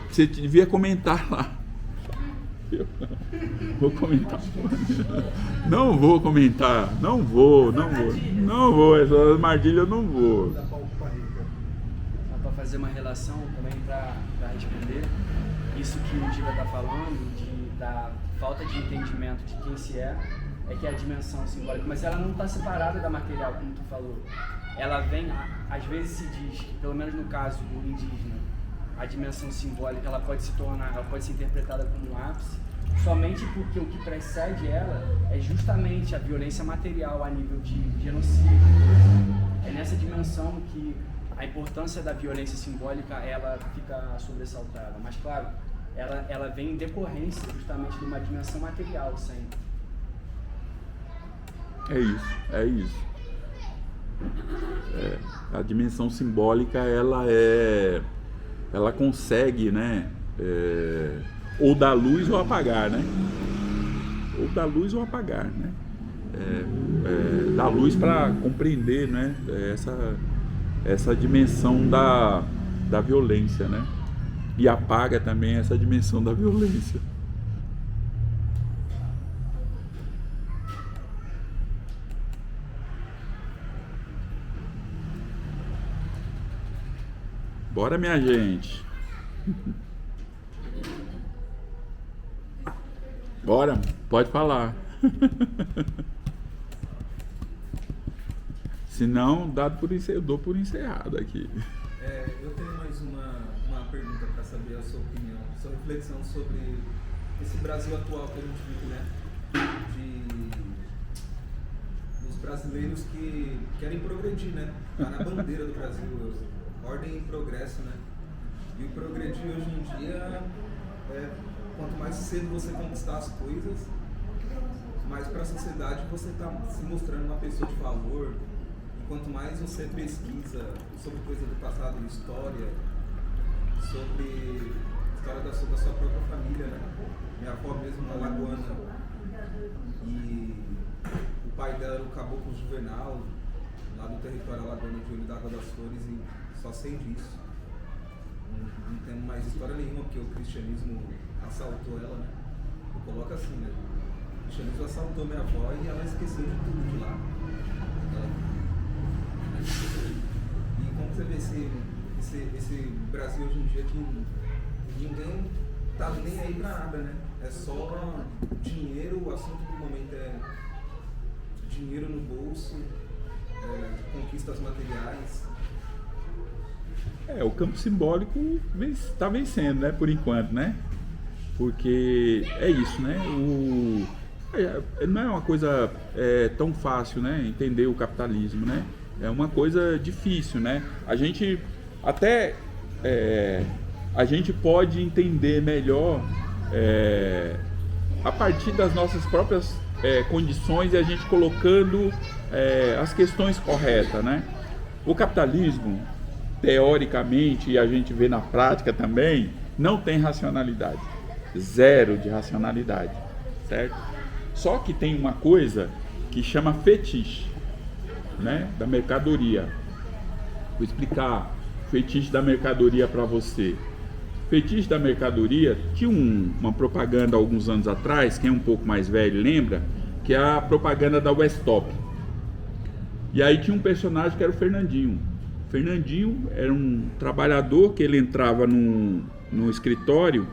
você devia comentar lá. Eu não vou comentar. Não vou comentar. Não vou. Essas armadilhas eu não vou. Para fazer uma relação também para responder isso que o Diva está falando, da falta de entendimento de quem se é que é a dimensão simbólica, mas ela não está separada da material, como tu falou. Ela vem, às vezes se diz, pelo menos no caso do indígena, a dimensão simbólica ela pode ser interpretada como um ápice, somente porque o que precede ela é justamente a violência material a nível de genocídio. É nessa dimensão que a importância da violência simbólica ela fica sobressaltada, mas claro, ela vem em decorrência justamente de uma dimensão material sempre. É isso. A dimensão simbólica ela consegue, né, ou dar luz ou apagar, né? Ou dar luz ou apagar, né? Dar luz para compreender, né? Essa dimensão da violência, né? E apaga também essa dimensão da violência. Bora, minha gente. Bora, pode falar. Se não, eu dou por encerrado aqui. Eu tenho mais uma pergunta para saber a sua opinião, sua reflexão sobre esse Brasil atual que a gente vive, né? Dos brasileiros que querem progredir, né? Tá na bandeira do Brasil, ordem e progresso, né? E o progredir hoje em dia quanto mais cedo você conquistar as coisas, mais para a sociedade você está se mostrando uma pessoa de valor. E quanto mais você pesquisa sobre coisa do passado, história, sobre história da sua própria família, né? Minha avó mesmo é alagoana e o pai dela era o caboclo Juvenal, lá do território alagoano de Olho d'Água das Flores, e só sei disso. Não tenho mais história nenhuma, porque o cristianismo assaltou ela, né? Eu coloco assim, né? O cristianismo assaltou minha avó e ela esqueceu de tudo de lá. E como você vê esse Brasil hoje em dia que ninguém tá nem aí pra nada, né? É só dinheiro, o assunto do momento é dinheiro no bolso, conquistas materiais. O campo simbólico está vencendo, né? Por enquanto, né? Porque é isso, né? Não é uma coisa tão fácil, né? Entender o capitalismo, né? É uma coisa difícil, né? A gente pode entender melhor a partir das nossas próprias condições e a gente colocando as questões corretas, né? O capitalismo, teoricamente, e a gente vê na prática também, não tem racionalidade. Zero de racionalidade, certo? Só que tem uma coisa que chama fetiche, né? Da mercadoria. Vou explicar o fetiche da mercadoria para você. Fetiche da mercadoria, tinha uma propaganda alguns anos atrás, quem é um pouco mais velho lembra, que é a propaganda da Westop. E aí tinha um personagem que era o Fernandinho. O Fernandinho era um trabalhador que ele entrava no escritório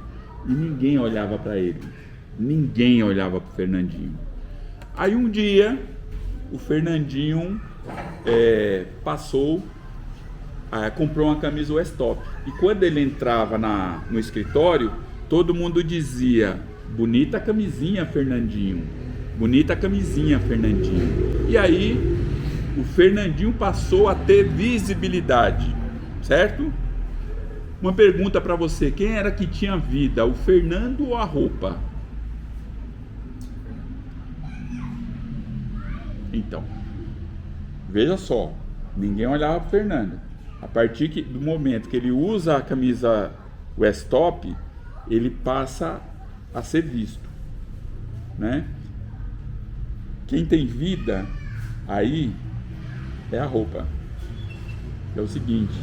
e ninguém olhava para ele. Ninguém olhava para o Fernandinho. Aí um dia o Fernandinho comprou uma camisa Westop. E quando ele entrava no escritório, todo mundo dizia: bonita camisinha, Fernandinho. Bonita camisinha, Fernandinho. E aí o Fernandinho passou a ter visibilidade, certo? Uma pergunta para você: quem era que tinha vida, o Fernando ou a roupa? Então, veja só, ninguém olhava para o Fernando. A partir do momento que ele usa a camisa Westop, ele passa a ser visto, né? Quem tem vida aí é a roupa. É o seguinte,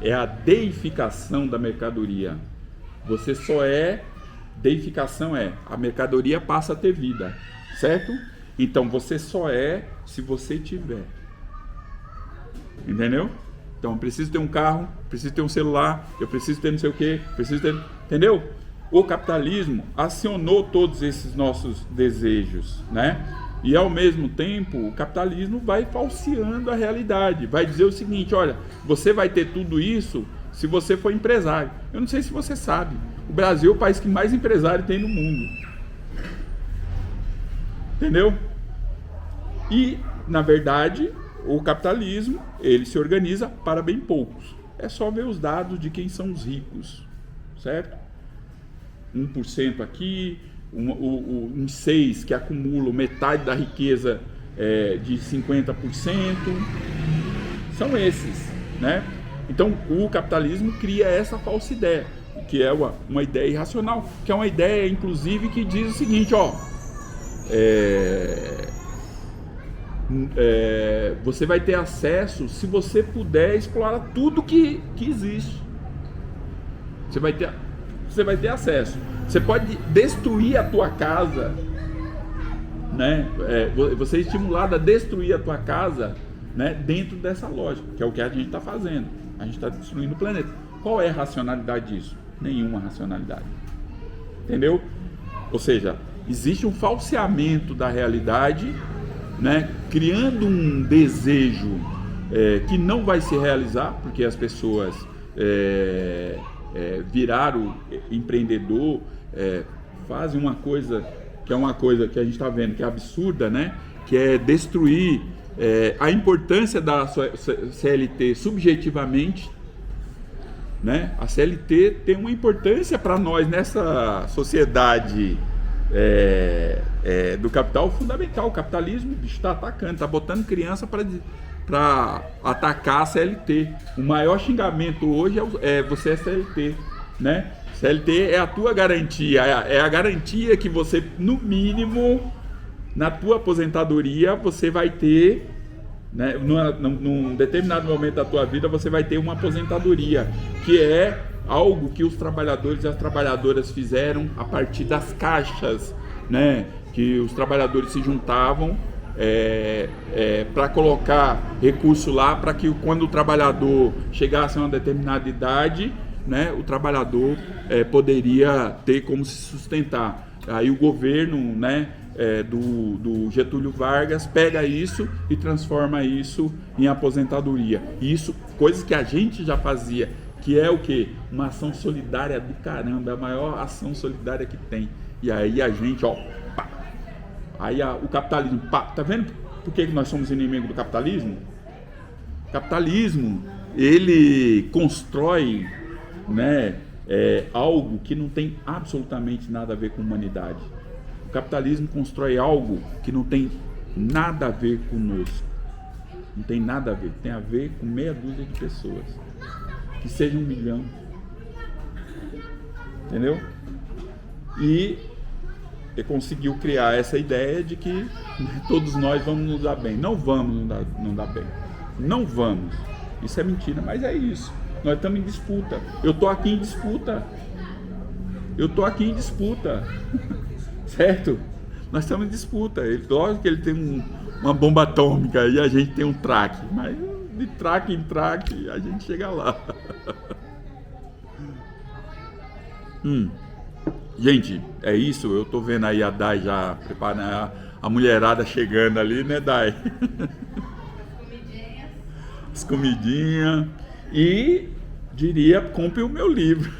é a deificação da mercadoria. Você só deificação a mercadoria passa a ter vida, certo? Então você só se você tiver. Entendeu? Então eu preciso ter um carro, preciso ter um celular, eu preciso ter não sei o que, preciso ter... Entendeu? O capitalismo acionou todos esses nossos desejos, né? E ao mesmo tempo o capitalismo vai falseando a realidade. Vai dizer o seguinte: olha, você vai ter tudo isso se você for empresário. Eu não sei se você sabe, o Brasil é o país que mais empresário tem no mundo. Entendeu? E, na verdade, o capitalismo, ele se organiza para bem poucos. É só ver os dados de quem são os ricos, certo? 1% aqui, uns 6% que acumulam metade da riqueza de 50%. São esses, né? Então, o capitalismo cria essa falsa ideia. que é uma ideia irracional, que é uma ideia, inclusive, que diz o seguinte, você vai ter acesso se você puder explorar tudo que existe. Você vai ter acesso. Você pode destruir a tua casa, né? Você é estimulado a destruir a tua casa, né? Dentro dessa lógica, que é o que a gente está fazendo. A gente está destruindo o planeta. Qual é a racionalidade disso? Nenhuma racionalidade. Entendeu? Ou seja, existe um falseamento da realidade, né? Criando um desejo que não vai se realizar, porque as pessoas viraram empreendedor, fazem uma coisa que é uma coisa que a gente está vendo que é absurda, né? Que é destruir a importância da CLT subjetivamente, né? A CLT tem uma importância para nós nessa sociedade do capital fundamental. O capitalismo está atacando, está botando criança para atacar a CLT. O maior xingamento hoje você é CLT, né? CLT é a tua garantia, é a garantia que você, no mínimo, na tua aposentadoria, você vai ter, né, num determinado momento da tua vida, você vai ter uma aposentadoria, que é algo que os trabalhadores e as trabalhadoras fizeram a partir das caixas, né, que os trabalhadores se juntavam para colocar recurso lá, para que quando o trabalhador chegasse a uma determinada idade, né, o trabalhador poderia ter como se sustentar. Aí o governo, né, do Getúlio Vargas pega isso e transforma isso em aposentadoria. Isso, coisas que a gente já fazia, que é o quê? Uma ação solidária do caramba, é a maior ação solidária que tem. E aí a gente, pá. Aí o capitalismo, pá. Tá vendo por que nós somos inimigos do capitalismo? O capitalismo, ele constrói, né, algo que não tem absolutamente nada a ver com humanidade. O capitalismo constrói algo que não tem nada a ver conosco. Não tem nada a ver. Tem a ver com meia dúzia de pessoas. Que seja 1 milhão. Entendeu? E ele conseguiu criar essa ideia de que todos nós vamos nos dar bem. Não vamos nos dar bem. Não vamos. Isso é mentira, mas é isso. Nós estamos em disputa. Eu estou aqui em disputa. Certo? Nós estamos em disputa. Lógico que ele tem uma bomba atômica e a gente tem um traque. Mas de traque em traque a gente chega lá. Gente, é isso. Eu estou vendo aí a Dai já preparando, a mulherada chegando ali, né, Dai? As comidinhas. E diria, compre o meu livro.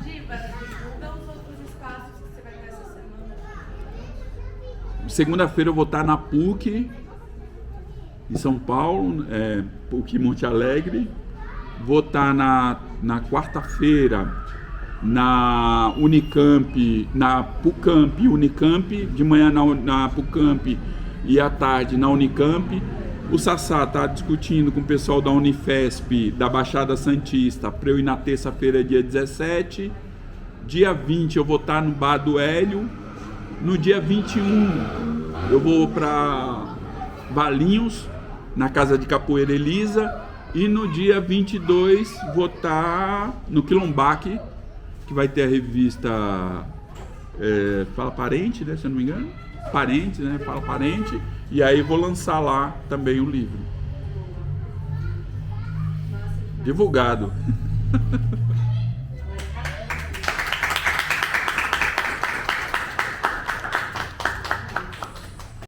Giba, então os outros espaços que você vai ter essa semana? Segunda-feira eu vou estar na PUC, em São Paulo, PUC Monte Alegre. Vou estar na quarta-feira na Unicamp, na PUCamp, Unicamp, de manhã na PUCamp e à tarde na Unicamp. O Sassá está discutindo com o pessoal da Unifesp, da Baixada Santista, para eu ir na terça-feira, dia 17. Dia 20 eu vou estar no Bar do Hélio. No dia 21 eu vou para Valinhos, na Casa de Capoeira Elisa. E no dia 22 vou estar no Quilombaque, que vai ter a revista Fala Parente, né, se eu não me engano. Parente, né? Fala Parente. E aí vou lançar lá também o livro. Divulgado.